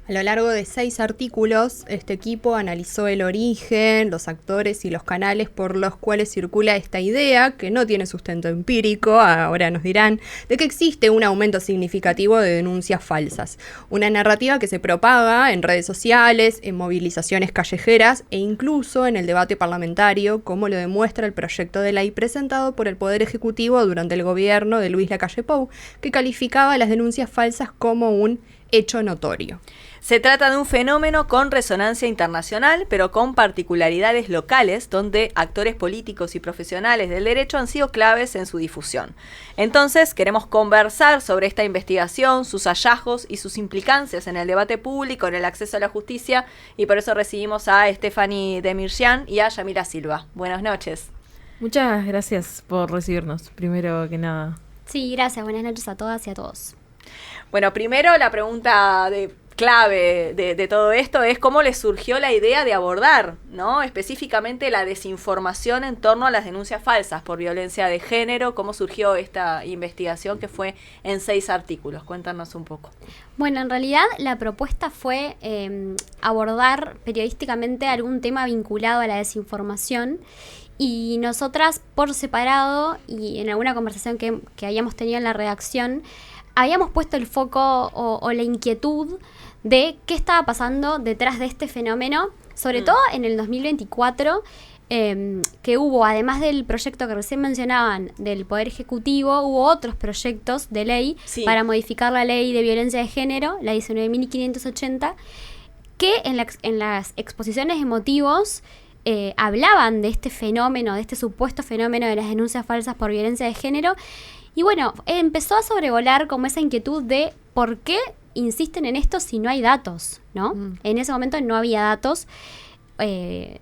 A lo largo de 6 artículos, este equipo analizó el origen, los actores y los canales por los cuales circula esta idea, que no tiene sustento empírico, ahora nos dirán, de que existe un aumento significativo de denuncias falsas. Una narrativa que se propaga en redes sociales, en movilizaciones callejeras e incluso en el debate parlamentario, como lo demuestra el proyecto de ley presentado por el Poder Ejecutivo durante el gobierno de Luis Lacalle Pou, que calificaba las denuncias falsas como un hecho notorio. Se trata de un fenómeno con resonancia internacional, pero con particularidades locales, donde actores políticos y profesionales del derecho han sido claves en su difusión. Entonces, queremos conversar sobre esta investigación, sus hallazgos y sus implicancias en el debate público, en el acceso a la justicia, y por eso recibimos a Stephanie Demirjian y a Yamila Silva. Buenas noches. Muchas gracias por recibirnos, primero que nada. Sí, gracias. Buenas noches a todas y a todos. Bueno, primero la pregunta clave de todo esto es cómo les surgió la idea de abordar, ¿no?, específicamente la desinformación en torno a las denuncias falsas por violencia de género. ¿Cómo surgió esta investigación que fue en 6 artículos? Cuéntanos un poco. Bueno, en realidad la propuesta fue abordar periodísticamente algún tema vinculado a la desinformación. Y nosotras, por separado, y en alguna conversación que habíamos tenido en la redacción, habíamos puesto el foco o la inquietud de qué estaba pasando detrás de este fenómeno, sobre todo en el 2024, que hubo, además del proyecto que recién mencionaban del Poder Ejecutivo, hubo otros proyectos de ley para modificar la ley de violencia de género, la 19.580, que en las exposiciones de motivos hablaban de este fenómeno, de este supuesto fenómeno de las denuncias falsas por violencia de género. Y bueno, empezó a sobrevolar como esa inquietud de por qué insisten en esto si no hay datos, ¿no? En ese momento no había datos que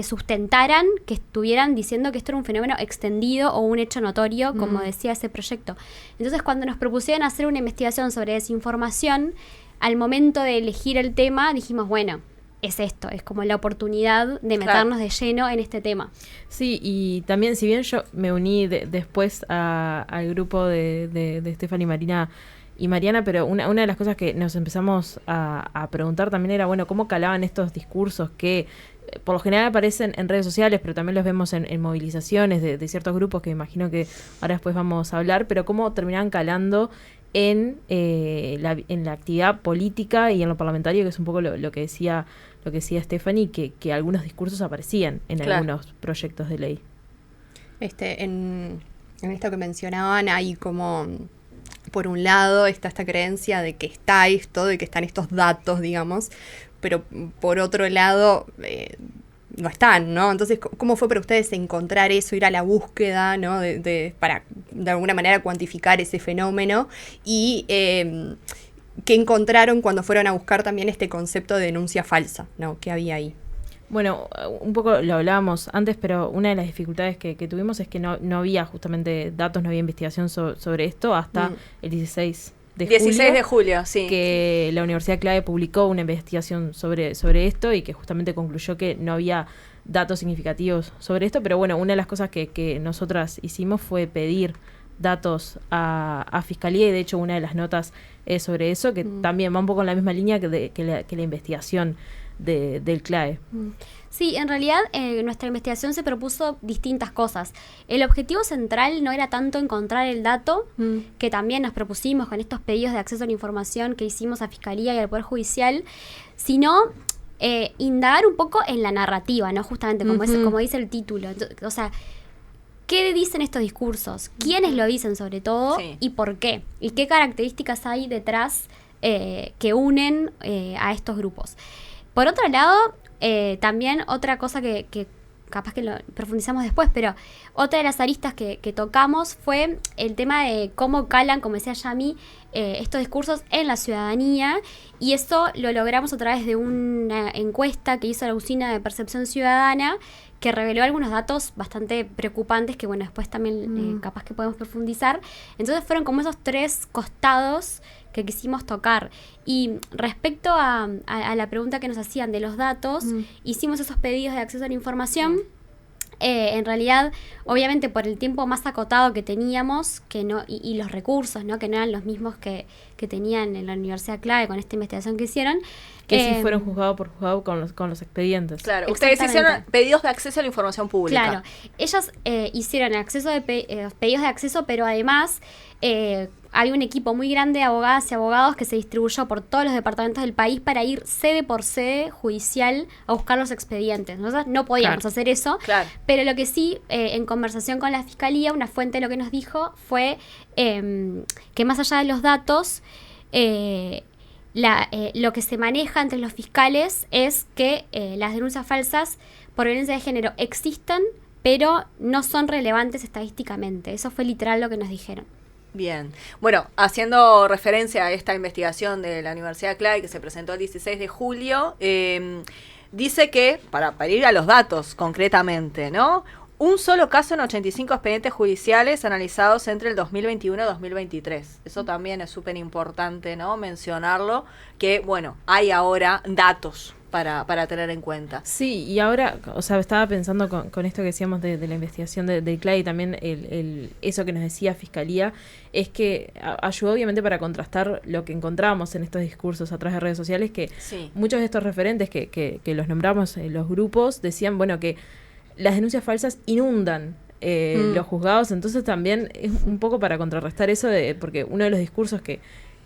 sustentaran, que estuvieran diciendo que esto era un fenómeno extendido o un hecho notorio, como decía ese proyecto. Entonces, cuando nos propusieron hacer una investigación sobre desinformación, al momento de elegir el tema, dijimos, bueno, es esto, es como la oportunidad de meternos de lleno en este tema. Sí, y también, si bien yo me uní después al grupo de Stephanie, Marina y Mariana, pero una de las cosas que nos empezamos a preguntar también era, bueno, cómo calaban estos discursos que por lo general aparecen en redes sociales, pero también los vemos en movilizaciones de ciertos grupos que me imagino que ahora después vamos a hablar, pero cómo terminaban calando en la actividad política y en lo parlamentario, que es un poco lo que decía Stephanie, que algunos discursos aparecían en algunos proyectos de ley. En esto que mencionaban hay como, por un lado, está esta creencia de que está esto, de que están estos datos, digamos, pero por otro lado no están, ¿no? Entonces, ¿cómo fue para ustedes encontrar eso, ir a la búsqueda, ¿no?, para de alguna manera cuantificar ese fenómeno? Y ¿qué encontraron cuando fueron a buscar también este concepto de denuncia falsa, ¿no?, que había ahí? Bueno, un poco lo hablábamos antes, pero una de las dificultades que tuvimos es que no había justamente datos, no había investigación sobre esto hasta el 16 de julio, sí. Que la Universidad Clave publicó una investigación sobre esto y que justamente concluyó que no había datos significativos sobre esto, pero bueno, una de las cosas que nosotras hicimos fue pedir datos a Fiscalía, y de hecho una de las notas es sobre eso, que también va un poco en la misma línea que la investigación del CLAE. Sí, en realidad nuestra investigación se propuso distintas cosas. El objetivo central no era tanto encontrar el dato, que también nos propusimos con estos pedidos de acceso a la información que hicimos a Fiscalía y al Poder Judicial, sino indagar un poco en la narrativa, ¿no? Justamente como dice el título. O sea, ¿qué dicen estos discursos? ¿Quiénes lo dicen sobre todo? Sí. ¿Y por qué? ¿Y qué características hay detrás que unen a estos grupos? Por otro lado, También otra cosa que capaz que lo profundizamos después, pero otra de las aristas que tocamos fue el tema de cómo calan, como decía Yami, estos discursos en la ciudadanía, y eso lo logramos a través de una encuesta que hizo la Usina de Percepción Ciudadana, que reveló algunos datos bastante preocupantes que, bueno, después también capaz que podemos profundizar. Entonces fueron como esos tres costados que quisimos tocar. Y respecto a la pregunta que nos hacían de los datos, hicimos esos pedidos de acceso a la información. En realidad, obviamente por el tiempo más acotado que teníamos, que no, y los recursos, ¿no? Que no eran los mismos que tenían en la Universidad Clave con esta investigación que hicieron. Que sí fueron juzgado por juzgado con los expedientes. Claro, ustedes hicieron pedidos de acceso a la información pública. Claro, ellas hicieron pedidos de acceso, pero además hay un equipo muy grande de abogadas y abogados que se distribuyó por todos los departamentos del país para ir sede por sede judicial a buscar los expedientes. Nosotros no podíamos hacer eso, pero lo que sí, en conversación con la Fiscalía, una fuente lo que nos dijo fue que más allá de los datos, lo que se maneja entre los fiscales es que las denuncias falsas por violencia de género existen, pero no son relevantes estadísticamente. Eso fue literal lo que nos dijeron. Bien. Bueno, haciendo referencia a esta investigación de la Universidad Clave que se presentó el 16 de julio, dice que, para ir a los datos concretamente, ¿no? Un solo caso en 85 expedientes judiciales analizados entre el 2021 y 2023. Eso también es súper importante, ¿no? Mencionarlo, que, bueno, hay ahora datos para tener en cuenta. Sí, y ahora, o sea, estaba pensando con esto que decíamos de la investigación del CLAE y también eso que nos decía Fiscalía, es que ayudó obviamente para contrastar lo que encontramos en estos discursos a través de redes sociales, que muchos de estos referentes que los nombramos en los grupos decían, bueno, que las denuncias falsas inundan los juzgados, entonces también es un poco para contrarrestar eso, porque uno de los discursos que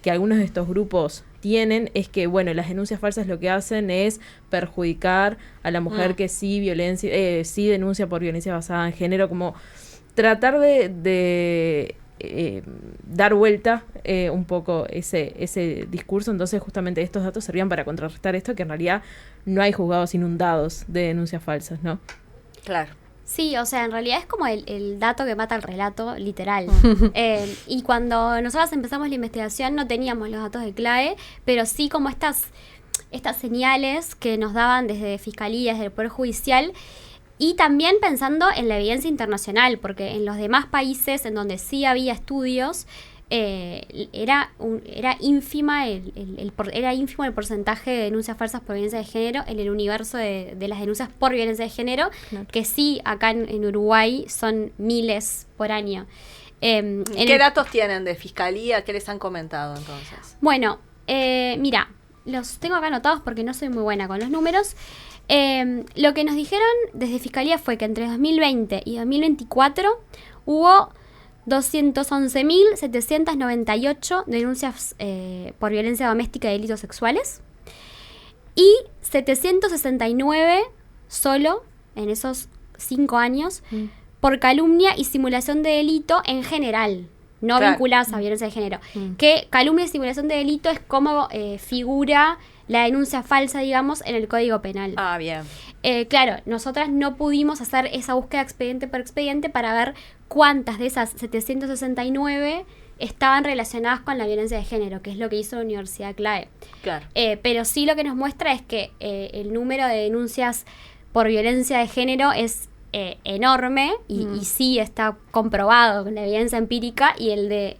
algunos de estos grupos tienen es que, bueno, las denuncias falsas lo que hacen es perjudicar a la mujer que sí denuncia por violencia basada en género, como tratar de dar vuelta un poco ese discurso. Entonces justamente estos datos servían para contrarrestar esto, que en realidad no hay juzgados inundados de denuncias falsas, ¿no? Claro. Sí, o sea, en realidad es como el dato que mata el relato, literal. Y cuando nosotros empezamos la investigación no teníamos los datos de CLAE, pero sí como estas señales que nos daban desde Fiscalía, desde el Poder Judicial, y también pensando en la evidencia internacional, porque en los demás países en donde sí había estudios, era ínfimo el porcentaje de denuncias falsas por violencia de género en el universo de las denuncias por violencia de género, que sí, acá en Uruguay son miles por año. ¿Qué datos tienen de Fiscalía? ¿Qué les han comentado entonces? Bueno, mira, los tengo acá anotados porque no soy muy buena con los números. Lo que nos dijeron desde Fiscalía fue que entre 2020 y 2024 hubo 211.798 denuncias por violencia doméstica y delitos sexuales y 769 solo en esos 5 años por calumnia y simulación de delito en general, no vinculadas a violencia de género. Que calumnia y simulación de delito es como figura la denuncia falsa, digamos, en el Código Penal. Ah, bien. Claro, nosotras no pudimos hacer esa búsqueda expediente por expediente para ver cuántas de esas 769 estaban relacionadas con la violencia de género, que es lo que hizo la Universidad Clave. Claro. Pero sí lo que nos muestra es que el número de denuncias por violencia de género es enorme y sí está comprobado con la evidencia empírica, y el de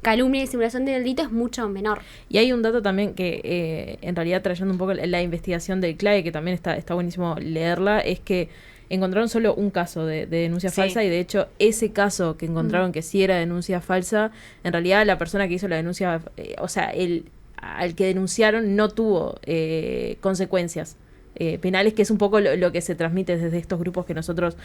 calumnia y simulación de delito es mucho menor. Y hay un dato también que, en realidad, trayendo un poco la investigación del CLAE, que también está buenísimo leerla, es que encontraron solo un caso de denuncia falsa, y de hecho ese caso que encontraron que sí era denuncia falsa, en realidad la persona que hizo la denuncia, al que denunciaron no tuvo consecuencias penales, que es un poco lo que se transmite desde estos grupos que nosotros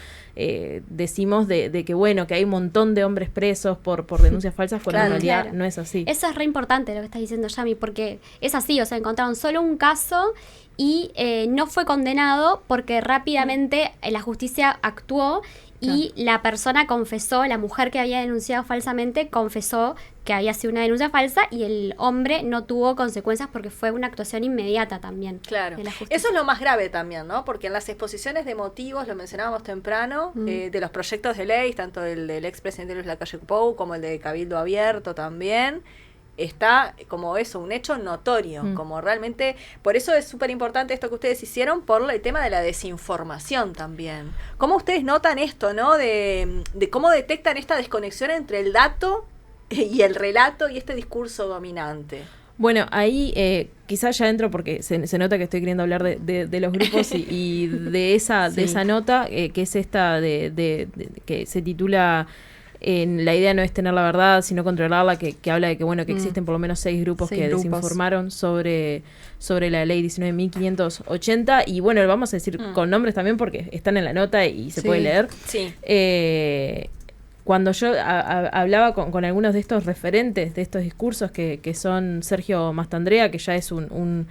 decimos de que, bueno, que hay un montón de hombres presos por denuncias falsas, cuando en realidad no es así. Eso es re importante lo que estás diciendo, Yami, porque es así, o sea, encontraron solo un caso y no fue condenado porque rápidamente la justicia actuó y la persona confesó, la mujer que había denunciado falsamente confesó que había sido una denuncia falsa y el hombre no tuvo consecuencias porque fue una actuación inmediata también. Claro. De la justicia. Eso es lo más grave también, ¿no? Porque en las exposiciones de motivos, lo mencionábamos temprano, de los proyectos de ley, tanto el del expresidente Luis Lacalle Pou como el de Cabildo Abierto también, está como eso, un hecho notorio, como realmente, por eso es súper importante esto que ustedes hicieron por el tema de la desinformación también. ¿Cómo ustedes notan esto, no? De cómo detectan esta desconexión entre el dato y el relato y este discurso dominante. Bueno, ahí quizás ya entro porque se nota que estoy queriendo hablar de los grupos y de esa nota, que es esta que se titula La idea no es tener la verdad, sino controlarla, que habla de que bueno que existen por lo menos 6 grupos que desinformaron sobre la ley 19.580 y bueno, lo vamos a decir con nombres también porque están en la nota y se puede leer. Sí. Cuando yo hablaba con algunos de estos referentes, de estos discursos que son Sergio Mastandrea, que ya es un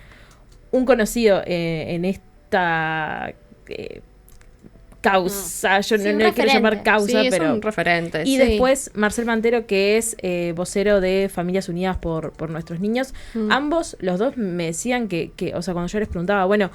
conocido en esta causa, yo no le quiero llamar causa, Sí, pero es un referente. y después Marcel Mantero, que es vocero de Familias Unidas por Nuestros Niños. Ambos, los dos me decían que, o sea, cuando yo les preguntaba, bueno,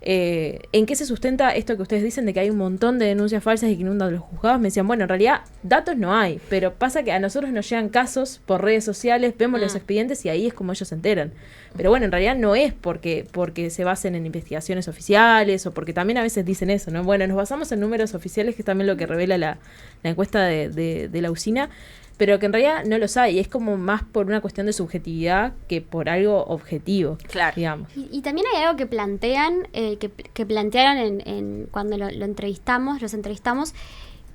¿en qué se sustenta esto que ustedes dicen de que hay un montón de denuncias falsas y que inundan los juzgados? Me decían, bueno, en realidad datos no hay, pero pasa que a nosotros nos llegan casos por redes sociales, vemos los expedientes y ahí es como ellos se enteran. Pero bueno, en realidad no es porque se basen en investigaciones oficiales o porque también a veces dicen eso, ¿no? Bueno, nos basamos en números oficiales, que es también lo que revela la encuesta de la usina, pero que en realidad no los hay. Es como más por una cuestión de subjetividad que por algo objetivo, Claro. digamos. Y también hay algo que plantean, que plantearon cuando los entrevistamos,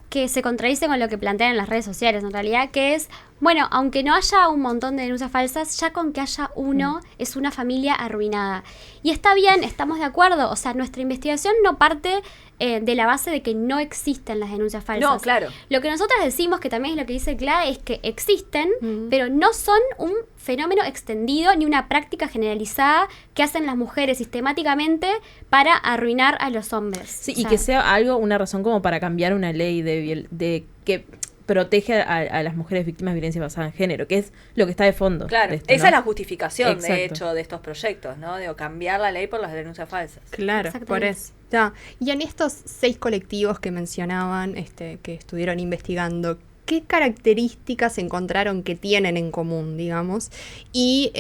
que se contradice con lo que plantean en las redes sociales, en realidad, que es, bueno, aunque no haya un montón de denuncias falsas, ya con que haya uno, es una familia arruinada. Y está bien, estamos de acuerdo, o sea, nuestra investigación no parte de la base de que no existen las denuncias falsas. No, claro. Lo que nosotros decimos, que también es lo que dice Cla, es que existen, pero no son un fenómeno extendido ni una práctica generalizada que hacen las mujeres sistemáticamente para arruinar a los hombres. Sí, O y sea, que sea algo, una razón como para cambiar una ley de que protege a las mujeres víctimas de violencia basada en género, que es lo que está de fondo. Claro, de esto, esa ¿no? es la justificación, Exacto. de hecho, de estos proyectos, ¿no? De cambiar la ley por las denuncias falsas. Claro, por Exactamente. eso. Ya. Y en estos 6 colectivos que mencionaban, que estuvieron investigando, ¿qué características encontraron que tienen en común, digamos? Y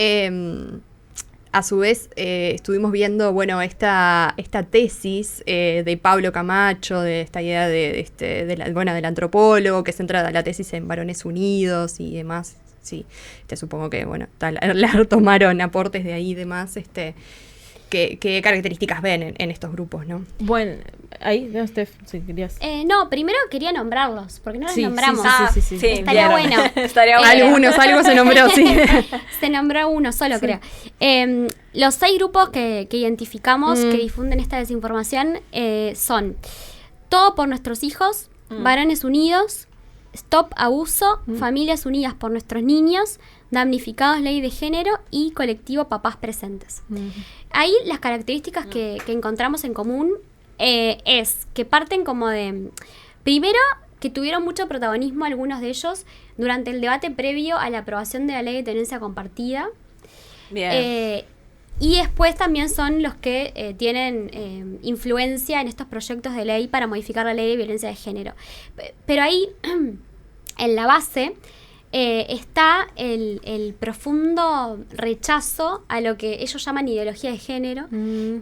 a su vez estuvimos viendo, bueno, esta tesis de Pablo Camacho, de esta idea del antropólogo, que centra la tesis en varones unidos y demás. Sí, supongo que, bueno, tomaron aportes de ahí y demás, ¿qué características ven en estos grupos, no? Bueno, ahí, no, Steph, si querías. no, primero quería nombrarlos, porque no los Sí, nombramos. sí. Estaría bien. bueno. Estaría bueno. Algo se nombró, sí. Se nombró uno solo, creo. Los 6 grupos que identificamos que difunden esta desinformación son Todo por Nuestros Hijos, Varones Unidos, Stop Abuso, Familias Unidas por Nuestros Niños, Damnificados Ley de Género y Colectivo Papás Presentes. Ahí las características que encontramos en común es que parten como de... Primero, que tuvieron mucho protagonismo algunos de ellos durante el debate previo a la aprobación de la ley de tenencia compartida. Bien. Y después también son los que tienen influencia en estos proyectos de ley para modificar la ley de violencia de género. Pero ahí, en la base, está el profundo rechazo a lo que ellos llaman ideología de género,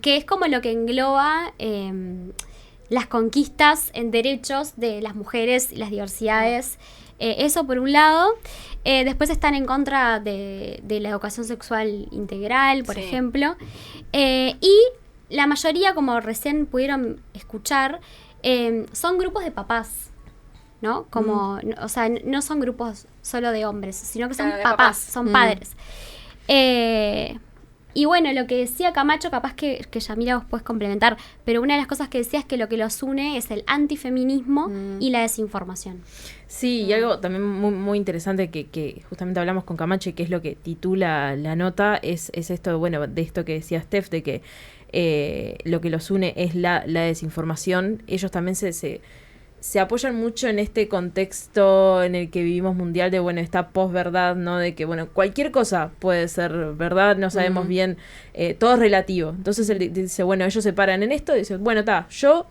que es como lo que engloba las conquistas en derechos de las mujeres y las diversidades. Eso por un lado. Después están en contra de la educación sexual integral, por ejemplo. Y la mayoría, como recién pudieron escuchar, son grupos de papás, ¿no? Como, o sea, no son grupos solo de hombres, sino que son de papás, papás. son padres. Y bueno, lo que decía Camacho, capaz que Yamila vos podés complementar, pero una de las cosas que decía es que lo que los une es el antifeminismo y la desinformación. Sí, y algo también muy, muy interesante que justamente hablamos con Camacho y que es lo que titula la nota, es esto, bueno, de esto que decía Steph, de que lo que los une es la desinformación. Ellos también se se apoyan mucho en este contexto en el que vivimos mundial de, bueno, esta posverdad, ¿no? De que, bueno, cualquier cosa puede ser verdad, no sabemos bien, todo es relativo. Entonces él dice, bueno, ellos se paran en esto y dicen, bueno, yo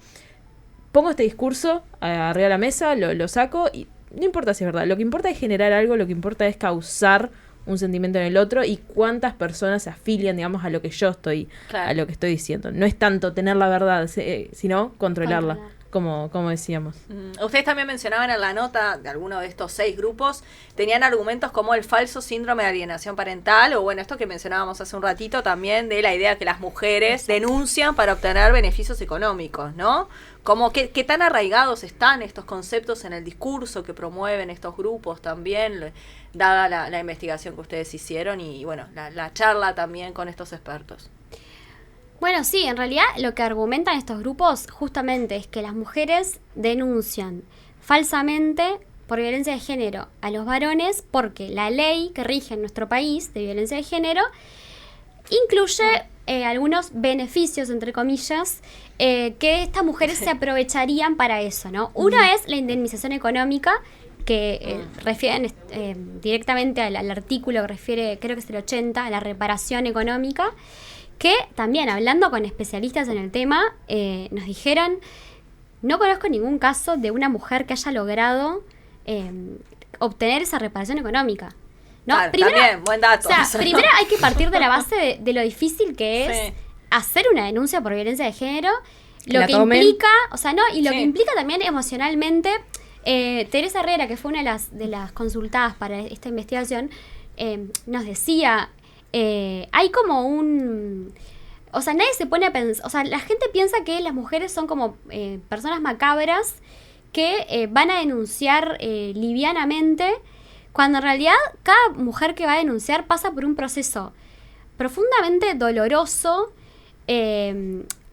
pongo este discurso arriba de la mesa, lo saco y no importa si es verdad, lo que importa es generar algo, lo que importa es causar un sentimiento en el otro y cuántas personas se afilian, digamos, a lo que yo estoy, Claro. a lo que estoy diciendo. No es tanto tener la verdad, sino controlarla, como decíamos. Ustedes también mencionaban en la nota de alguno de estos 6 grupos, tenían argumentos como el falso síndrome de alienación parental, o bueno, esto que mencionábamos hace un ratito también, de la idea que las mujeres denuncian para obtener beneficios económicos, ¿no? Como qué tan arraigados están estos conceptos en el discurso que promueven estos grupos también, dada la investigación que ustedes hicieron y bueno, la charla también con estos expertos. Bueno, sí, en realidad lo que argumentan estos grupos justamente es que las mujeres denuncian falsamente por violencia de género a los varones porque la ley que rige en nuestro país de violencia de género incluye algunos beneficios, entre comillas, que estas mujeres se aprovecharían para eso, ¿no? Uno es la indemnización económica, que refieren directamente al artículo que refiere, creo que es el 80, a la reparación económica, que también, hablando con especialistas en el tema, nos dijeron, no conozco ningún caso de una mujer que haya logrado obtener esa reparación económica. ¿No? Claro, también, buen dato. O sea, Eso, ¿no? primero hay que partir de la base de lo difícil que es Sí. hacer una denuncia por violencia de género, Que lo la que tomen. implica, o sea, no, y lo Sí. que implica también emocionalmente. Teresa Herrera, que fue una de las consultadas para esta investigación, nos decía, hay como un... O sea, nadie se pone a pensar, o sea, la gente piensa que las mujeres son como personas macabras que van a denunciar livianamente, cuando en realidad cada mujer que va a denunciar pasa por un proceso profundamente doloroso,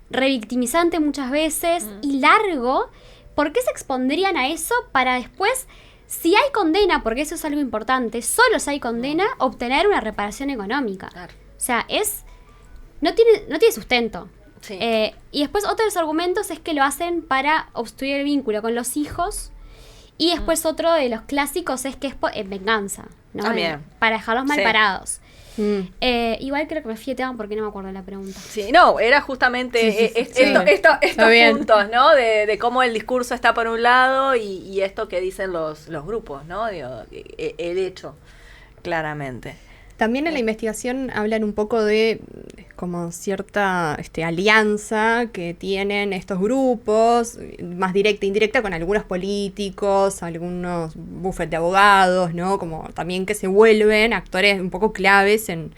revictimizante muchas veces y largo. ¿Por qué se expondrían a eso para después, si hay condena, porque eso es algo importante, solo si hay condena, obtener una reparación económica? Claro. O sea, no tiene sustento. Sí. Y después otro de los argumentos es que lo hacen para obstruir el vínculo con los hijos. Y después otro de los clásicos es que es venganza, ¿no? También. Para dejarlos mal Sí. parados. Mm. Igual creo que me fui de tema porque no me acuerdo la pregunta. Sí, no, era justamente estos bien. puntos, ¿no? De cómo el discurso está por un lado y esto que dicen los grupos, ¿no? Digo, el hecho, claramente. También en la investigación hablan un poco de como cierta alianza que tienen estos grupos, más directa e indirecta, con algunos políticos, algunos bufetes de abogados, ¿no? Como también que se vuelven actores un poco claves en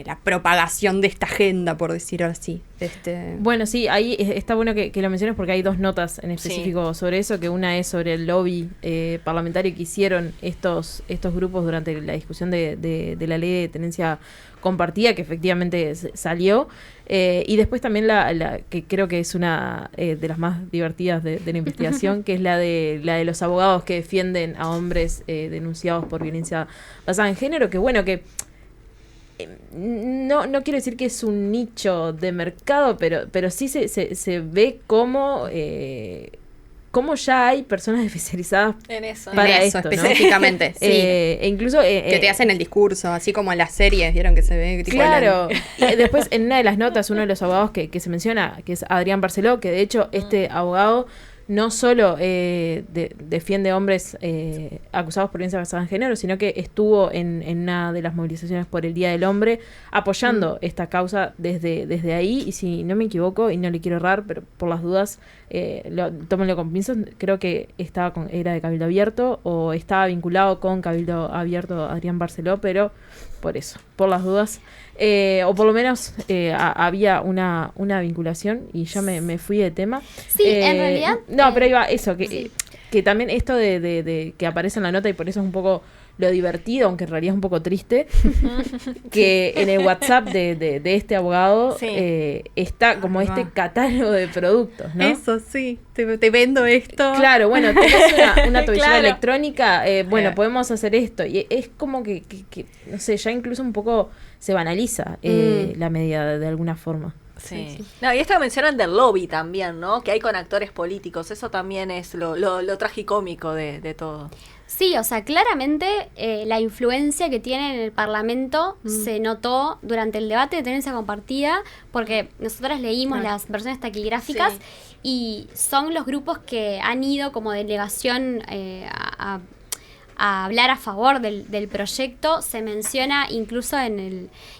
la propagación de esta agenda, por decirlo así. Bueno, sí, ahí está bueno que lo menciones porque hay 2 notas en específico sobre eso, que una es sobre el lobby parlamentario que hicieron estos grupos durante la discusión de la ley de tenencia compartida, que efectivamente salió, y después también la que creo que es una de las más divertidas de la investigación, que es la de los abogados que defienden a hombres denunciados por violencia basada en género, que bueno, que no quiero decir que es un nicho de mercado, pero sí se ve como ya hay personas especializadas En eso. para en eso, esto, ¿no? específicamente, sí. E incluso Que te hacen el discurso, así como en las series, vieron que se ve tipo claro. Y después en una de las notas, uno de los abogados que se menciona, que es Adrián Barceló, que de hecho este abogado no solo defiende hombres acusados por violencia basada en género, sino que estuvo en una de las movilizaciones por el Día del Hombre apoyando esta causa desde ahí, y si no me equivoco, y no le quiero errar, pero por las dudas, tómenlo con pinzas, creo que era de Cabildo Abierto o estaba vinculado con Cabildo Abierto Adrián Barceló, pero por eso, por las dudas, o por lo menos había una vinculación y ya me fui de tema. Sí, en realidad... No, pero iba eso, que, sí. que también esto de que aparece en la nota, y por eso es un poco lo divertido, aunque en realidad es un poco triste, que en el WhatsApp de este abogado Sí. está como Ahí este va. catálogo de productos, ¿no? Eso sí, te vendo esto. Claro, bueno, tenés una tobillera Claro. electrónica, bueno, podemos hacer esto. Y es como que, no sé, ya incluso un poco se banaliza la medida de alguna forma. Sí. No, y esto que mencionan del lobby también, ¿no? Que hay con actores políticos. Eso también es lo tragicómico de todo. Sí, o sea, claramente la influencia que tiene en el Parlamento se notó durante el debate de tenencia compartida, porque nosotras leímos las versiones taquigráficas y son los grupos que han ido como delegación a hablar a favor del proyecto. Se menciona incluso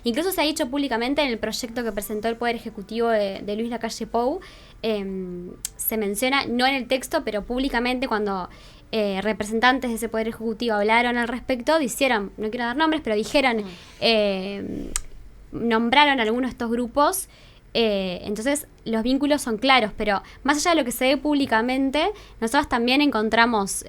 incluso se ha dicho públicamente en el proyecto que presentó el Poder Ejecutivo de Luis Lacalle Pou, se menciona, no en el texto, pero públicamente cuando representantes de ese Poder Ejecutivo hablaron al respecto, dijeron, no quiero dar nombres, pero dijeron, nombraron algunos de estos grupos. Entonces los vínculos son claros, pero más allá de lo que se ve públicamente, nosotros también encontramos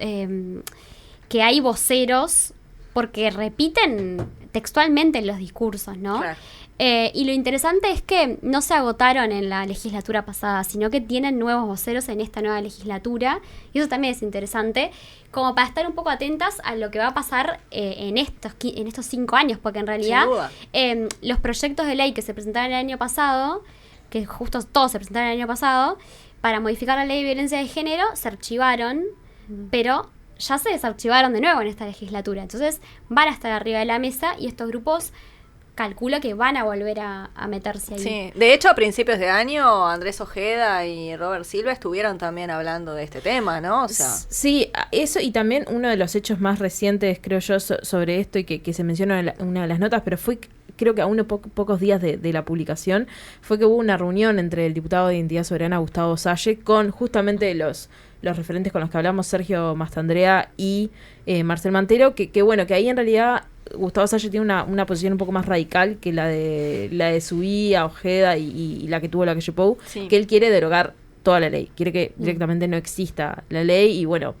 que hay voceros porque repiten textualmente los discursos, ¿no? Claro. Y lo interesante es que no se agotaron en la legislatura pasada, sino que tienen nuevos voceros en esta nueva legislatura, y eso también es interesante, como para estar un poco atentas a lo que va a pasar en estos 5 años, porque en realidad los proyectos de ley que se presentaron el año pasado, que justo todos se presentaron el año pasado, para modificar la ley de violencia de género, se archivaron, pero ya se desarchivaron de nuevo en esta legislatura. Entonces van a estar arriba de la mesa y estos grupos calculo que van a volver a meterse ahí. Sí, de hecho a principios de año Andrés Ojeda y Robert Silva estuvieron también hablando de este tema, ¿no? O sea, sí, eso, y también uno de los hechos más recientes, creo yo, sobre esto y que se menciona en una de las notas, pero fue creo que a pocos días de la publicación, fue que hubo una reunión entre el diputado de Identidad Soberana Gustavo Salle con justamente los referentes con los que hablamos, Sergio Mastandrea y Marcel Mantero, que bueno, que ahí en realidad Gustavo Salle tiene una posición un poco más radical que la de Subí, Ojeda y la que tuvo la Calle Pou, que él quiere derogar toda la ley, quiere que directamente no exista la ley, y bueno,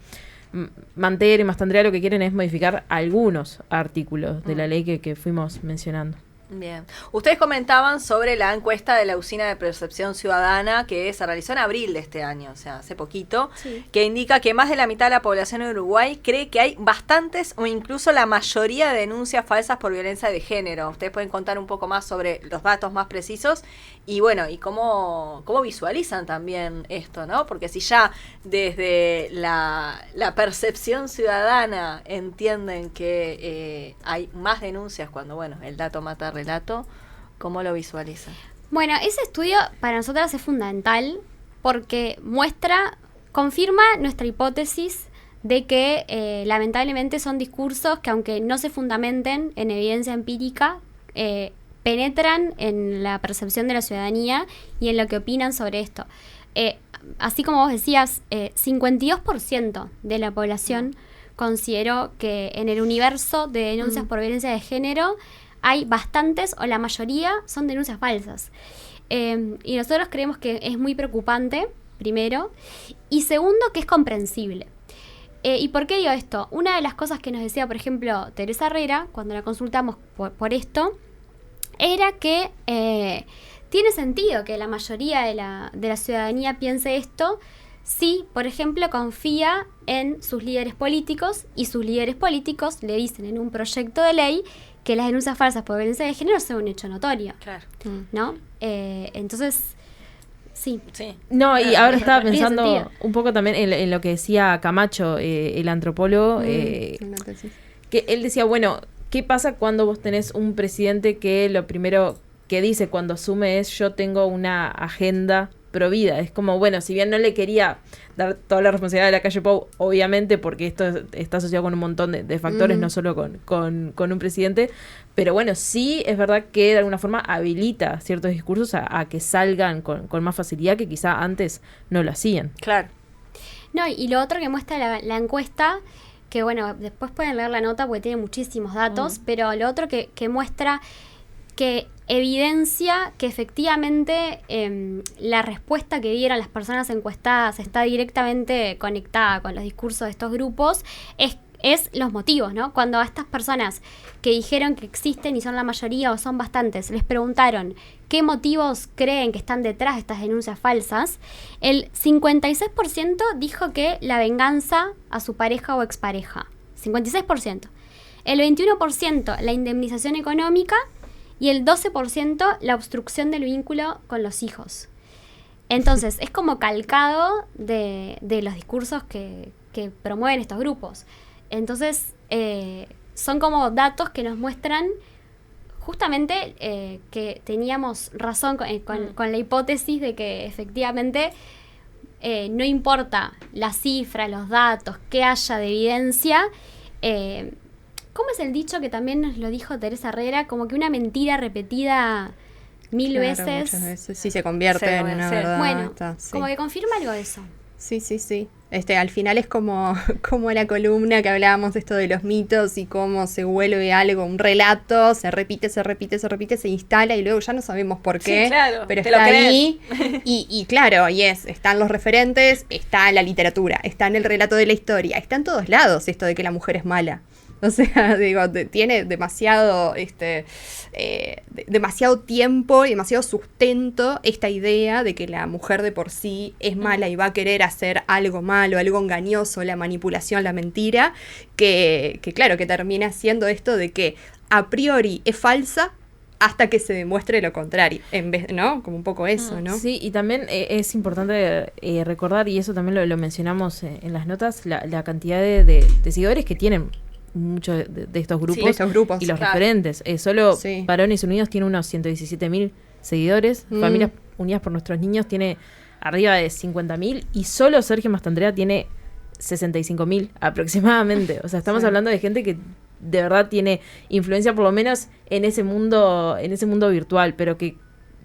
Mantero y Mastandrea lo que quieren es modificar algunos artículos de la ley que fuimos mencionando. Bien. Ustedes comentaban sobre la encuesta de la Usina de Percepción Ciudadana que se realizó en abril de este año, o sea, hace poquito, que indica que más de la mitad de la población de Uruguay cree que hay bastantes o incluso la mayoría de denuncias falsas por violencia de género. Ustedes pueden contar un poco más sobre los datos más precisos y bueno, y cómo visualizan también esto, ¿no? Porque si ya desde la percepción ciudadana entienden que hay más denuncias cuando, bueno, el dato mata relato, ¿cómo lo visualizan? Bueno, ese estudio para nosotras es fundamental porque confirma nuestra hipótesis de que lamentablemente son discursos que, aunque no se fundamenten en evidencia empírica, penetran en la percepción de la ciudadanía y en lo que opinan sobre esto. Así como vos decías, 52% de la población consideró que en el universo de denuncias por violencia de género hay bastantes, o la mayoría, son denuncias falsas. Y nosotros creemos que es muy preocupante, primero, y segundo, que es comprensible. ¿Y por qué digo esto? Una de las cosas que nos decía, por ejemplo, Teresa Herrera, cuando la consultamos por esto, era que tiene sentido que la mayoría de la ciudadanía piense esto si, por ejemplo, confía en sus líderes políticos y sus líderes políticos le dicen en un proyecto de ley que las denuncias falsas por violencia de género son un hecho notorio. Claro. ¿No? Entonces, sí. No, y ahora estaba pensando un poco también en lo que decía Camacho, el antropólogo, que él decía, bueno, ¿qué pasa cuando vos tenés un presidente que lo primero que dice cuando asume es yo tengo una agenda pro vida? Es como, bueno, si bien no le quería dar toda la responsabilidad de la Calle Pou, obviamente, porque esto está asociado con un montón de factores, no solo con un presidente, pero bueno, sí es verdad que de alguna forma habilita ciertos discursos a que salgan con más facilidad que quizá antes no lo hacían. Claro. No, y lo otro que muestra la encuesta, que bueno, después pueden leer la nota porque tiene muchísimos datos, pero lo otro que muestra que evidencia que efectivamente la respuesta que dieron las personas encuestadas está directamente conectada con los discursos de estos grupos, es los motivos, ¿no? Cuando a estas personas que dijeron que existen y son la mayoría o son bastantes, les preguntaron qué motivos creen que están detrás de estas denuncias falsas, el 56% dijo que la venganza a su pareja o expareja. 56%. El 21% la indemnización económica, y el 12% la obstrucción del vínculo con los hijos. Entonces, es como calcado de los discursos que promueven estos grupos. Entonces, son como datos que nos muestran justamente que teníamos razón con la hipótesis de que efectivamente no importa la cifra, los datos, que haya de evidencia. ¿Cómo es el dicho que también nos lo dijo Teresa Herrera? Como que una mentira repetida 1000 Claro, veces. muchas veces sí se convierte Sí, en una sí. verdad. Bueno, sí. como que confirma algo de eso. Sí. Al final es como la columna que hablábamos de esto de los mitos y cómo se vuelve algo, un relato, se repite, se instala y luego ya no sabemos por qué, Sí, claro, pero te lo está crees. ahí. Y claro, están los referentes, está en la literatura, está en el relato de la historia, está en todos lados esto de que la mujer es mala. O sea, tiene demasiado, demasiado tiempo y demasiado sustento esta idea de que la mujer de por sí es mala y va a querer hacer algo malo, algo engañoso, la manipulación, la mentira, que claro, que termina siendo esto de que a priori es falsa hasta que se demuestre lo contrario, en vez, ¿no? Como un poco eso, ¿no? Sí, y también es importante recordar, y eso también lo mencionamos en las notas, la cantidad de seguidores que tienen muchos de estos grupos, Sí, estos grupos, y los claro. referentes. Solo Sí. Varones Unidos tiene unos 117.000 seguidores, Familias Unidas por Nuestros Niños tiene arriba de 50.000 y solo Sergio Mastandrea tiene 65.000 aproximadamente. O sea, estamos Sí. hablando de gente que de verdad tiene influencia por lo menos en ese mundo virtual, pero que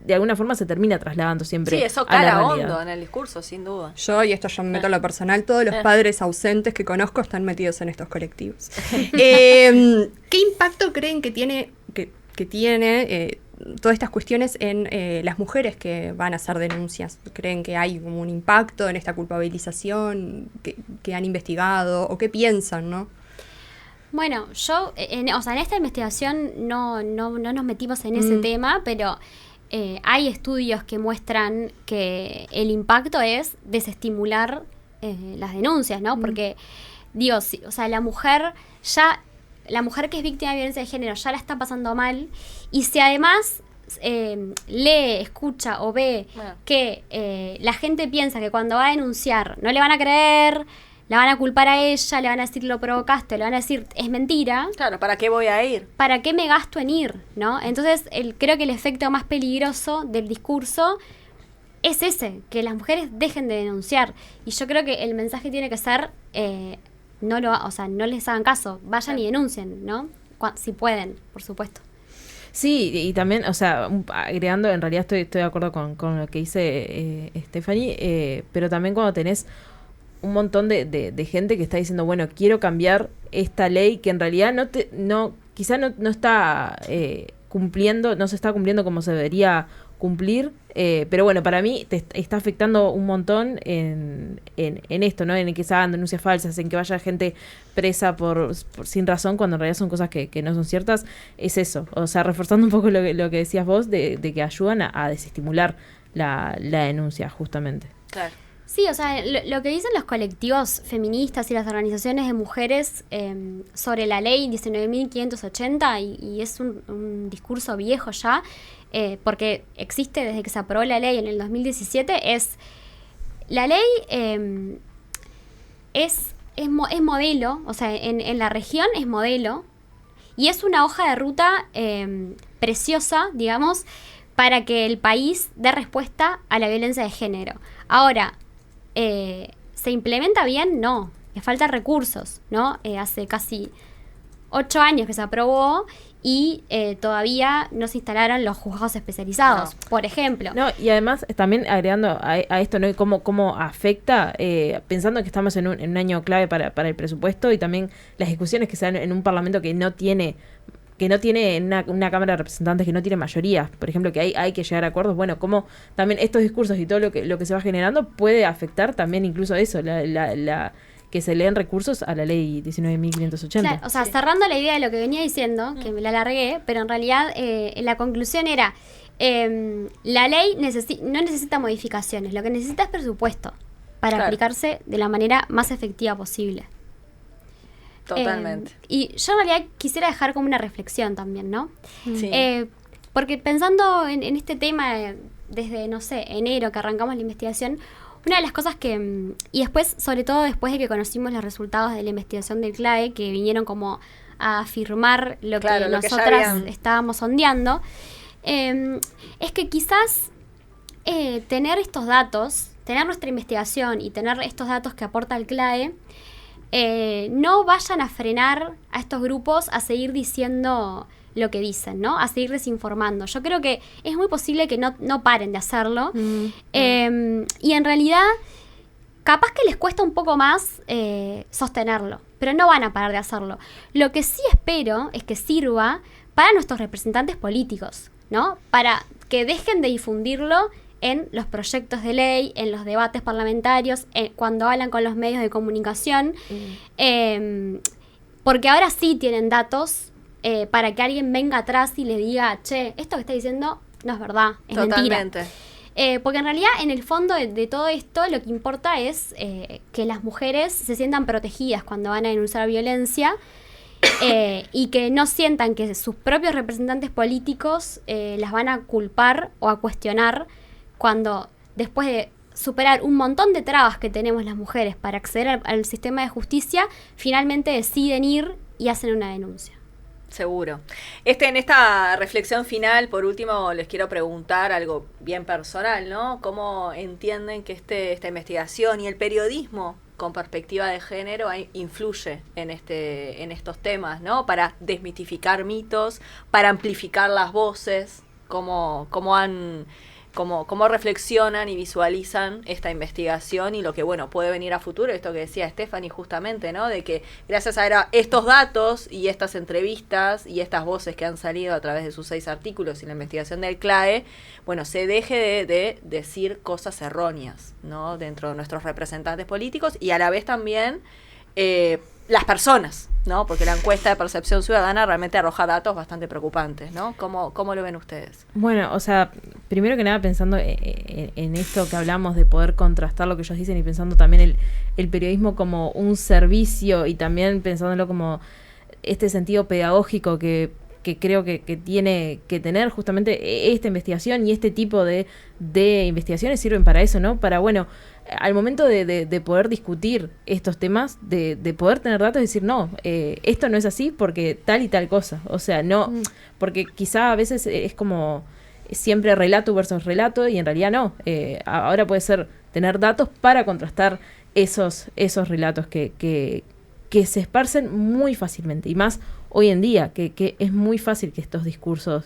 de alguna forma se termina trasladando siempre Sí, eso a la cala realidad. hondo en el discurso, sin duda. Y esto yo me meto en lo personal, todos los padres ausentes que conozco están metidos en estos colectivos. ¿Qué impacto creen que tiene todas estas cuestiones en las mujeres que van a hacer denuncias? ¿Creen que hay como un impacto en esta culpabilización que han investigado o qué piensan, no? Bueno, yo, en esta investigación no nos metimos en ese tema, pero hay estudios que muestran que el impacto es desestimular las denuncias, ¿no? Porque, digo, la mujer que es víctima de violencia de género ya la está pasando mal, y si además lee, escucha o ve Bueno. que la gente piensa que cuando va a denunciar no le van a creer, la van a culpar a ella, le van a decir lo provocaste, le van a decir es mentira, Claro, ¿para qué voy a ir? ¿para qué me gasto en ir? ¿No? Entonces, creo que el efecto más peligroso del discurso es ese, que las mujeres dejen de denunciar. Y yo creo que el mensaje tiene que ser, no les hagan caso, vayan y denuncien, ¿no? Si pueden, por supuesto. Sí, y también, agregando, en realidad estoy de acuerdo con lo que dice Stephanie, pero también cuando tenés un montón de gente que está diciendo, bueno, quiero cambiar esta ley que en realidad quizá no está cumpliendo, no se está cumpliendo como se debería cumplir, pero bueno, para mí te está afectando un montón en esto, ¿no? En que se hagan denuncias falsas, en que vaya gente presa por sin razón, cuando en realidad son cosas que no son ciertas. Es eso, o sea, reforzando un poco lo que decías vos, de que ayudan a desestimular la denuncia, justamente. Claro. Sí, lo que dicen los colectivos feministas y las organizaciones de mujeres sobre la ley 19.580, y es un discurso viejo ya, porque existe desde que se aprobó la ley en el 2017, la ley es modelo, o sea, en la región es modelo, y es una hoja de ruta preciosa, digamos, para que el país dé respuesta a la violencia de género. Ahora, ¿se implementa bien? No, le faltan recursos, ¿no? Hace casi 8 años que se aprobó y todavía no se instalaron los juzgados especializados, por ejemplo. No, y además también agregando a esto, ¿no? Cómo afecta, pensando que estamos en un año clave para el presupuesto, y también las discusiones que se dan en un parlamento que no tiene una Cámara de Representantes que no tiene mayoría, por ejemplo, que hay que llegar a acuerdos. Bueno, como también estos discursos y todo lo que se va generando puede afectar también incluso eso, que se leen recursos a la ley 19.580. Claro, o sea, cerrando la idea de lo que venía diciendo, que me la alargué, pero en realidad la conclusión era, la ley no necesita modificaciones, lo que necesita es presupuesto para Claro. aplicarse de la manera más efectiva posible. Totalmente. Y yo en realidad quisiera dejar como una reflexión también, ¿no? Sí. porque pensando en este tema desde, no sé, enero que arrancamos la investigación, una de las cosas que, y después, sobre todo después de que conocimos los resultados de la investigación del CLAE, que vinieron como a afirmar lo Claro, que lo que ya nosotras habían- estábamos sondeando, es que quizás tener estos datos, tener nuestra investigación y tener estos datos que aporta el CLAE, no vayan a frenar a estos grupos a seguir diciendo lo que dicen, ¿no? A seguir desinformando. Yo creo que es muy posible que no paren de hacerlo. Y en realidad, capaz que les cuesta un poco más sostenerlo, pero no van a parar de hacerlo. Lo que sí espero es que sirva para nuestros representantes políticos, ¿no? Para que dejen de difundirlo en los proyectos de ley, en los debates parlamentarios, cuando hablan con los medios de comunicación, porque ahora sí tienen datos para que alguien venga atrás y le diga, che, esto que está diciendo no es verdad, es mentira. Totalmente. Porque en realidad, en el fondo de todo esto, lo que importa es que las mujeres se sientan protegidas cuando van a denunciar violencia y que no sientan que sus propios representantes políticos las van a culpar o a cuestionar cuando, después de superar un montón de trabas que tenemos las mujeres para acceder al sistema de justicia, finalmente deciden ir y hacen una denuncia. Seguro. En esta reflexión final, por último, les quiero preguntar algo bien personal, ¿no? ¿Cómo entienden que esta investigación y el periodismo con perspectiva de género influye en estos temas, ¿no? Para desmitificar mitos, para amplificar las voces, cómo reflexionan y visualizan esta investigación y lo que, bueno, puede venir a futuro, esto que decía Stephanie justamente, ¿no? De que gracias a estos datos y estas entrevistas y estas voces que han salido a través de sus 6 artículos y la investigación del CLAE, bueno, se deje de decir cosas erróneas, ¿no? Dentro de nuestros representantes políticos y a la vez también las personas, ¿no? Porque la encuesta de percepción ciudadana realmente arroja datos bastante preocupantes, ¿no? ¿Cómo lo ven ustedes? Bueno, o sea, primero que nada pensando en esto que hablamos de poder contrastar lo que ellos dicen y pensando también el periodismo como un servicio y también pensándolo como este sentido pedagógico que creo que tiene que tener justamente esta investigación y este tipo de investigaciones sirven para eso, ¿no? Para, bueno, al momento de poder discutir estos temas, de poder tener datos y decir, no, esto no es así porque tal y tal cosa. O sea, no, porque quizá a veces es como siempre relato versus relato y en realidad no. Ahora puede ser tener datos para contrastar esos relatos que se esparcen muy fácilmente y más hoy en día, que es muy fácil que estos discursos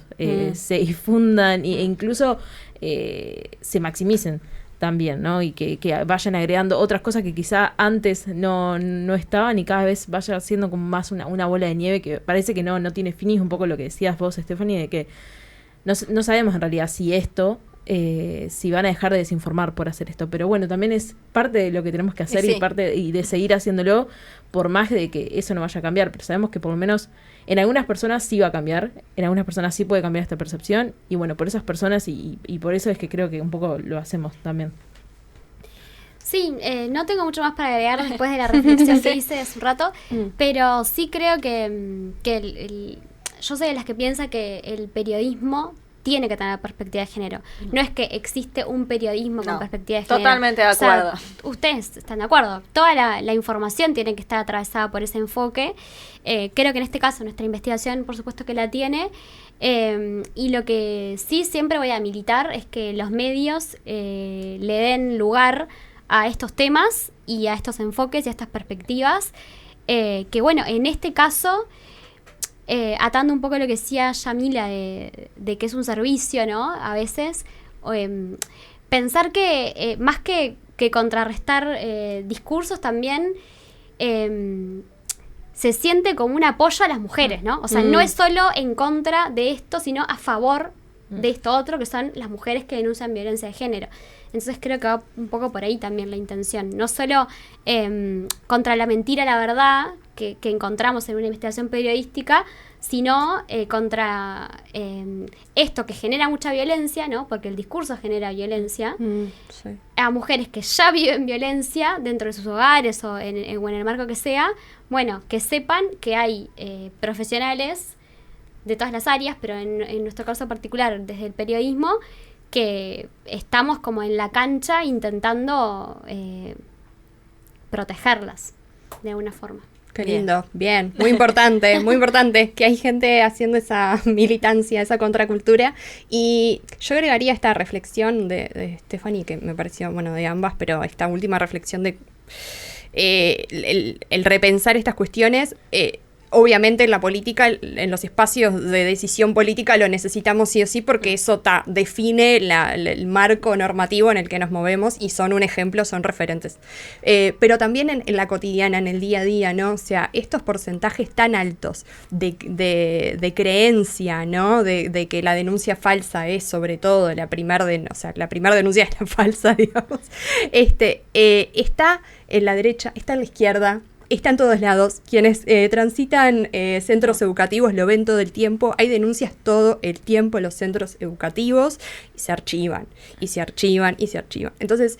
se difundan e incluso se maximicen también, ¿no? Y que vayan agregando otras cosas que quizá antes no estaban y cada vez vaya siendo como más una bola de nieve que parece que no tiene fin. Y es un poco lo que decías vos, Stephanie, de que no sabemos en realidad si van a dejar de desinformar por hacer esto, pero bueno, también es parte de lo que tenemos que hacer Sí. y de seguir haciéndolo por más de que eso no vaya a cambiar, pero sabemos que por lo menos en algunas personas sí va a cambiar, en algunas personas sí puede cambiar esta percepción y bueno, por esas personas y por eso es que creo que un poco lo hacemos también. Sí, no tengo mucho más para agregar después de la reflexión que hice hace un rato, pero sí creo que yo soy de las que piensa que el periodismo tiene que tener perspectiva de género. No es que existe un periodismo con No, perspectiva de género. totalmente de O sea, acuerdo. ustedes están de acuerdo. Toda la información tiene que estar atravesada por ese enfoque. Creo que en este caso nuestra investigación, por supuesto que la tiene. Y lo que sí siempre voy a militar es que los medios le den lugar a estos temas y a estos enfoques y a estas perspectivas. Que bueno, en este caso, atando un poco lo que decía Yamila de que es un servicio, ¿no? A veces, pensar que más que contrarrestar discursos también se siente como un apoyo a las mujeres, ¿no? O sea, no es solo en contra de esto, sino a favor de esto otro, que son las mujeres que denuncian violencia de género. Entonces creo que va un poco por ahí también la intención. No solo contra la mentira, la verdad, que encontramos en una investigación periodística, sino contra esto que genera mucha violencia, ¿no? Porque el discurso genera violencia, Sí. a mujeres que ya viven violencia dentro de sus hogares o en el marco que sea, bueno, que sepan que hay profesionales de todas las áreas, pero en nuestro caso particular, desde el periodismo, que estamos como en la cancha intentando protegerlas de alguna forma. Qué lindo, bien, muy importante que hay gente haciendo esa militancia, esa contracultura. Y yo agregaría esta reflexión de Stephanie, que me pareció, bueno, de ambas, pero esta última reflexión de el repensar estas cuestiones. Obviamente en la política, en los espacios de decisión política lo necesitamos sí o sí, porque eso define el marco normativo en el que nos movemos y son un ejemplo, son referentes. Pero también en la cotidiana, en el día a día, ¿no? O sea, estos porcentajes tan altos de creencia, ¿no? De que la denuncia falsa es sobre todo la primera denuncia es la falsa, digamos. Está en la derecha, está en la izquierda. Está en todos lados. Quienes transitan centros educativos lo ven todo el tiempo. Hay denuncias todo el tiempo en los centros educativos y se archivan, y se archivan, y se archivan. Entonces,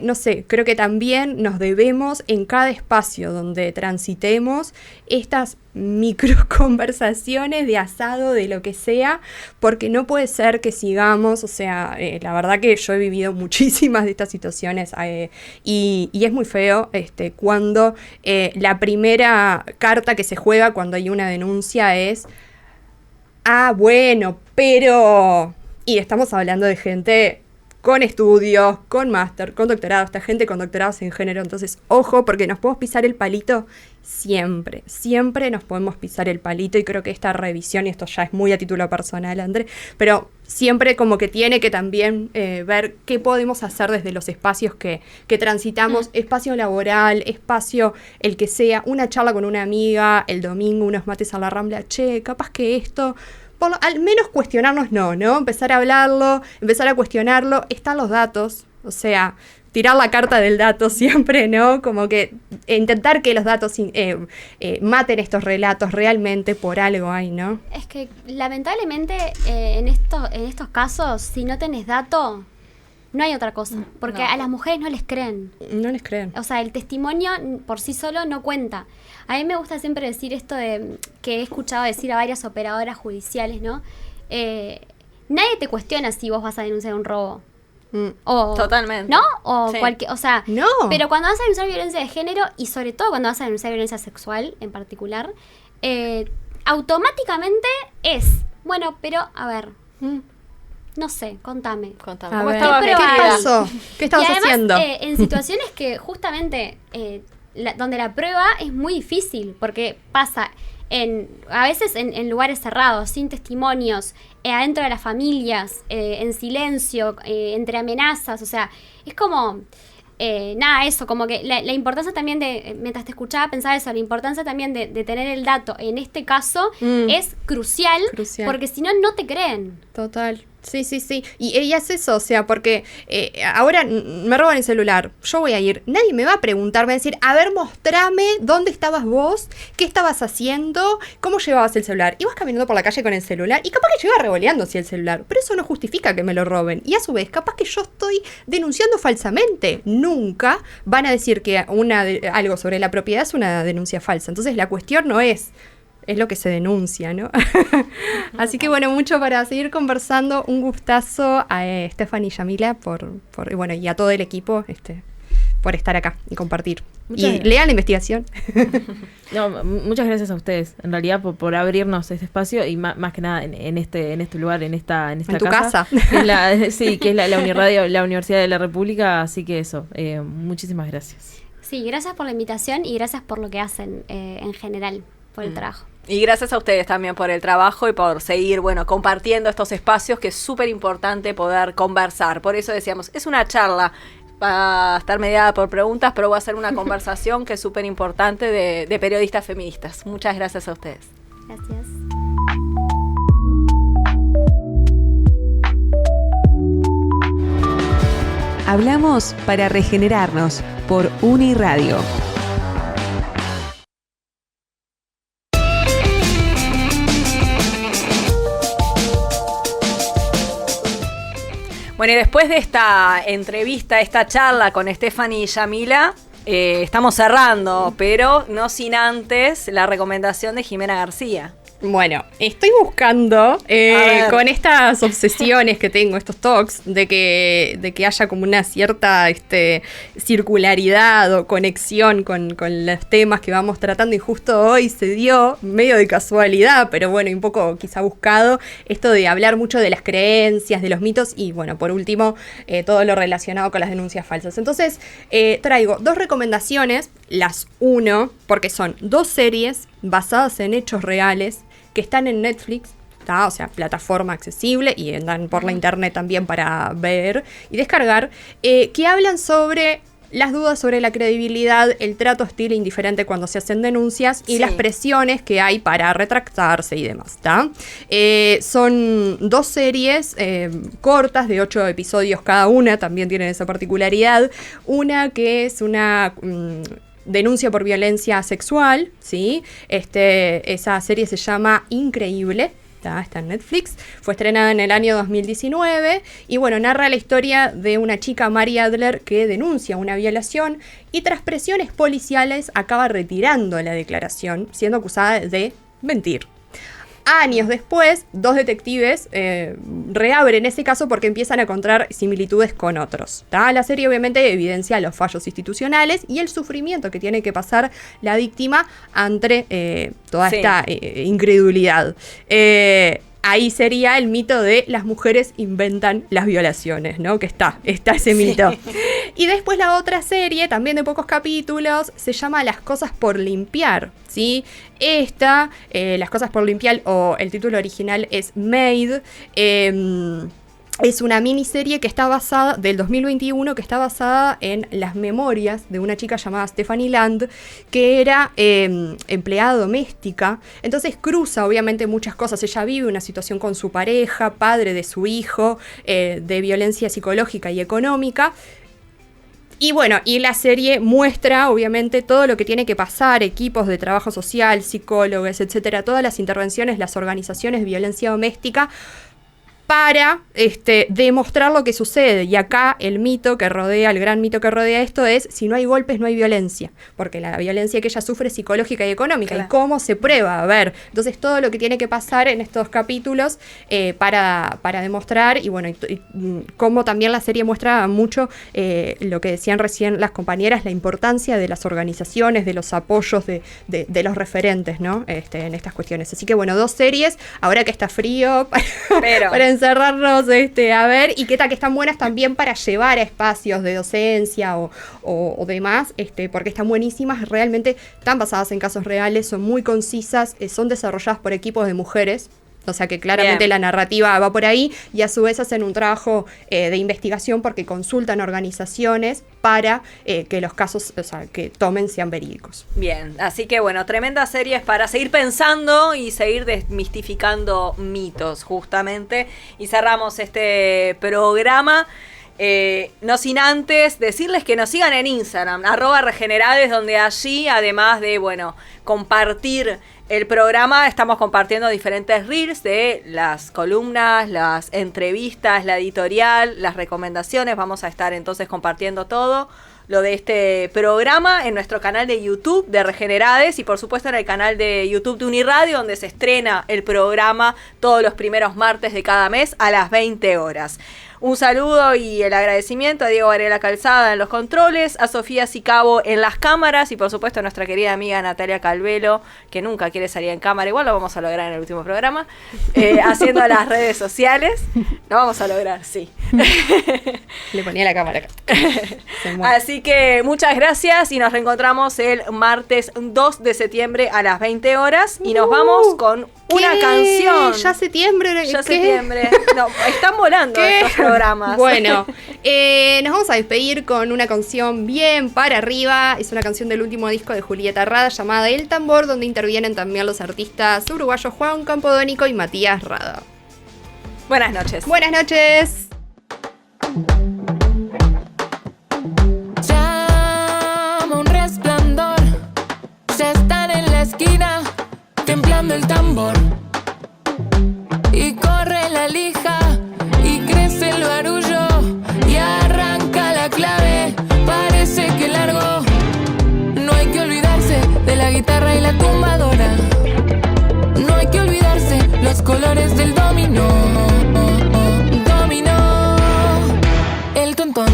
no sé, creo que también nos debemos en cada espacio donde transitemos estas microconversaciones de asado, de lo que sea, porque no puede ser que sigamos, o sea, la verdad que yo he vivido muchísimas de estas situaciones y es muy feo cuando la primera carta que se juega cuando hay una denuncia es bueno, pero... Y estamos hablando de gente con estudios, con máster, con doctorado, esta gente con doctorados en género, entonces ojo, porque nos podemos pisar el palito siempre nos podemos pisar el palito, y creo que esta revisión, y esto ya es muy a título personal, André, pero siempre como que tiene que también ver qué podemos hacer desde los espacios que transitamos, espacio laboral, espacio el que sea, una charla con una amiga, el domingo, unos mates a la Rambla, capaz que esto... al menos cuestionarnos ¿no? Empezar a hablarlo, empezar a cuestionarlo, están los datos, o sea, tirar la carta del dato siempre, ¿no? Como que intentar que los datos maten estos relatos, realmente por algo hay, ¿no? Es que lamentablemente en estos casos, si no tenés dato, no hay otra cosa, porque a las mujeres no les creen. No les creen. O sea, el testimonio por sí solo no cuenta. A mí me gusta siempre decir esto de que he escuchado decir a varias operadoras judiciales, ¿no? Nadie te cuestiona si vos vas a denunciar un robo. Totalmente. ¿No? O sí. o sea, no. Pero cuando vas a denunciar violencia de género, y sobre todo cuando vas a denunciar violencia sexual en particular, automáticamente bueno, pero a ver, no sé, contame. A ¿Cómo ver, estaba ¿qué vestida? pasó? ¿Qué estabas y además, haciendo? En situaciones que justamente donde la prueba es muy difícil, porque pasa a veces en lugares cerrados, sin testimonios, adentro de las familias, en silencio, entre amenazas, o sea, es como... eso, como que la importancia también mientras te escuchaba pensaba eso, la importancia también de tener el dato en este caso es crucial, porque si no, no te creen. Total. Sí. Y es eso, o sea, porque ahora me roban el celular, yo voy a ir, nadie me va a preguntar, me va a decir, a ver, mostrame dónde estabas vos, qué estabas haciendo, cómo llevabas el celular. Y vas caminando por la calle con el celular, y capaz que yo iba revoleando hacia el celular, pero eso no justifica que me lo roben. Y a su vez, capaz que yo estoy denunciando falsamente. Nunca van a decir que algo sobre la propiedad es una denuncia falsa. Entonces la cuestión no es lo que se denuncia, ¿no? Así que bueno, mucho para seguir conversando. Un gustazo a Stephanie y Yamila y a todo el equipo por estar acá y compartir. Lean la investigación. No, muchas gracias a ustedes, en realidad, por abrirnos este espacio y más que nada en este lugar, en esta en tu casa. Que es la Uniradio, la Universidad de la República, así que eso, muchísimas gracias. Sí, gracias por la invitación y gracias por lo que hacen en general, por el trabajo. Y gracias a ustedes también por el trabajo y por seguir, compartiendo estos espacios, que es súper importante poder conversar. Por eso decíamos, es una charla, va a estar mediada por preguntas, pero va a ser una conversación que es súper importante de periodistas feministas. Muchas gracias a ustedes. Gracias. Hablamos para regenerarnos por Uniradio. Bueno, y después de esta entrevista, esta charla con Stephanie y Yamila, estamos cerrando, pero no sin antes la recomendación de Jimena García. Bueno, estoy buscando ver. con estas obsesiones que tengo, estos talks, de que haya como una cierta circularidad o conexión con los temas que vamos tratando, y justo hoy se dio, medio de casualidad, pero bueno, y un poco quizá buscado, esto de hablar mucho de las creencias, de los mitos y bueno, por último, todo lo relacionado con las denuncias falsas. Entonces, traigo 2 recomendaciones, las uno, porque son 2 series basadas en hechos reales, que están en Netflix, ¿tá? O sea, plataforma accesible, y andan por la internet también para ver y descargar, que hablan sobre las dudas sobre la credibilidad, el trato hostil e indiferente cuando se hacen denuncias y Sí. las presiones que hay para retractarse y demás, ¿tá? Son 2 series cortas de 8 episodios cada una, también tienen esa particularidad. Una que es una denuncia por violencia sexual, ¿sí? Esa serie se llama Increíble. Está en Netflix, fue estrenada en el año 2019 y bueno, narra la historia de una chica, Mary Adler, que denuncia una violación y tras presiones policiales acaba retirando la declaración, siendo acusada de mentir. Años después, 2 detectives reabren ese caso porque empiezan a encontrar similitudes con otros, ¿tá? La serie obviamente evidencia los fallos institucionales y el sufrimiento que tiene que pasar la víctima ante toda Sí. esta incredulidad. Ahí sería el mito de las mujeres inventan las violaciones, ¿no? Que está ese mito. Y después la otra serie, también de pocos capítulos, se llama Las cosas por limpiar, ¿sí? Las cosas por limpiar, o el título original es Made, es una miniserie que está basada, del 2021, que está basada en las memorias de una chica llamada Stephanie Land, que era empleada doméstica. Entonces cruza obviamente muchas cosas. Ella vive una situación con su pareja, padre de su hijo, de violencia psicológica y económica. Y bueno, y la serie muestra obviamente todo lo que tiene que pasar, equipos de trabajo social, psicólogos, etcétera, todas las intervenciones, las organizaciones de violencia doméstica, para demostrar lo que sucede. Y acá el mito que rodea, el gran mito que rodea esto es: si no hay golpes, no hay violencia, porque la violencia que ella sufre es psicológica y económica. Claro. ¿Y cómo se prueba? A ver, entonces todo lo que tiene que pasar en estos capítulos para demostrar, y bueno, y cómo también la serie muestra mucho lo que decían recién las compañeras, la importancia de las organizaciones, de los apoyos, de los referentes, ¿no? En estas cuestiones. Así que bueno, 2 series, ahora que está frío, para encerrarnos a ver, y que están buenas también para llevar a espacios de docencia o demás, porque están buenísimas, realmente están basadas en casos reales, son muy concisas, son desarrolladas por equipos de mujeres. O sea que claramente Bien. la narrativa va por ahí, y a su vez hacen un trabajo de investigación porque consultan organizaciones para que los casos, o sea, que tomen sean verídicos. Bien, así que bueno, tremendas series para seguir pensando y seguir desmistificando mitos, justamente. Y cerramos este programa. No sin antes decirles que nos sigan en Instagram, @regenerades, donde allí, además de, bueno, compartir el programa, estamos compartiendo diferentes reels de las columnas, las entrevistas, la editorial, las recomendaciones. Vamos a estar entonces compartiendo todo lo de este programa en nuestro canal de YouTube de Regenerades, y por supuesto en el canal de YouTube de Uniradio, donde se estrena el programa todos los primeros martes de cada mes a las 20 horas. Un saludo y el agradecimiento a Diego Varela Calzada en los controles, a Sofía Sicabo en las cámaras, y por supuesto a nuestra querida amiga Natalia Calvelo, que nunca quiere salir en cámara, igual lo vamos a lograr en el último programa, haciendo las redes sociales. Lo vamos a lograr, sí. Le ponía la cámara acá. Se mueve. Así que muchas gracias y nos reencontramos el martes 2 de septiembre a las 20 horas y nos vamos con una ¿Qué? canción. ¿Ya septiembre? Ya ¿Qué? septiembre. No, están volando ¿Qué? estos programas. Bueno, nos vamos a despedir con una canción bien para arriba. Es una canción del último disco de Julieta Rada llamada El Tambor, donde intervienen también los artistas uruguayos Juan Campodónico y Matías Rada. Buenas noches. Buenas noches. Llama un resplandor, ya están en la esquina, temblando el tambor. Y corre la lija, y crece el barullo, y arranca la clave, parece que largo. No hay que olvidarse de la guitarra y la tumbadora. No hay que olvidarse los colores del dominó. Dominó. El tontón.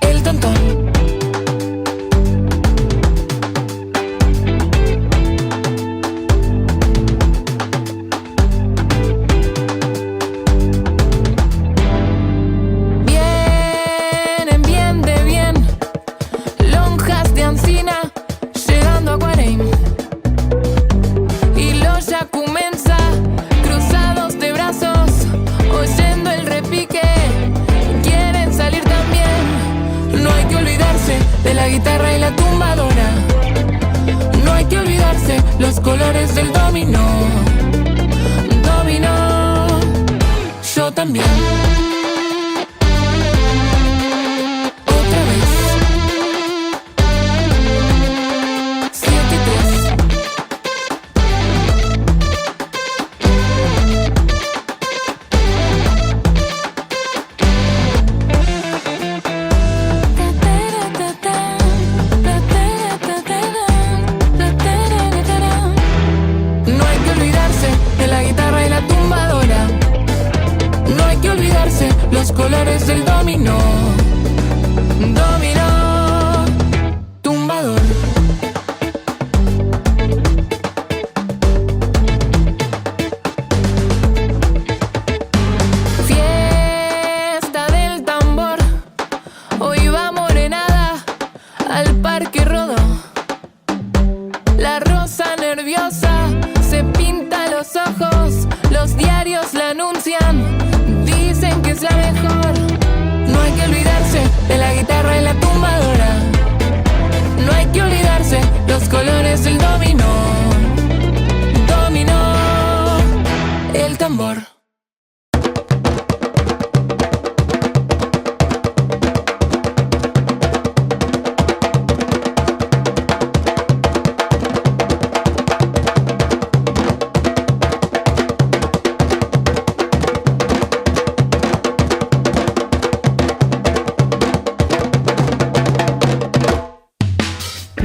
El tontón. Vienen bien de bien, lonjas de Ancina, llegando a Guareim. Y los Yacumensa, cruzados de brazos, oyendo el repique, quieren salir también. No hay que olvidarse de la guitarra y la tumbadora. No hay que olvidarse los colores del dominó. Dominó, yo también. Otra vez. 7-3. No hay que olvidarse de la guitarra y la tumbadora. No hay que olvidarse los colores del dominó. Dominó, tumbador. Fiesta del tambor. Hoy va morenada al Parque Rodó. La rosa nerviosa se pinta los ojos. Los diarios la anuncian, dicen que es la mejor. No hay que olvidarse de la guitarra y la tumbadora. No hay que olvidarse los colores del dominó. Dominó, el tambor.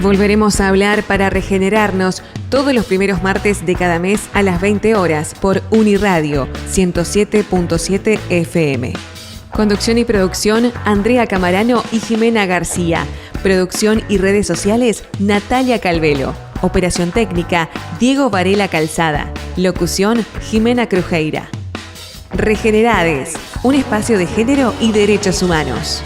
Volveremos a hablar para regenerarnos todos los primeros martes de cada mes a las 20 horas por Uniradio 107.7 FM. Conducción y producción, Andrea Camarano y Jimena García. Producción y redes sociales, Natalia Calvelo. Operación técnica, Diego Varela Calzada. Locución, Jimena Crujeira. Regenerades, un espacio de género y derechos humanos.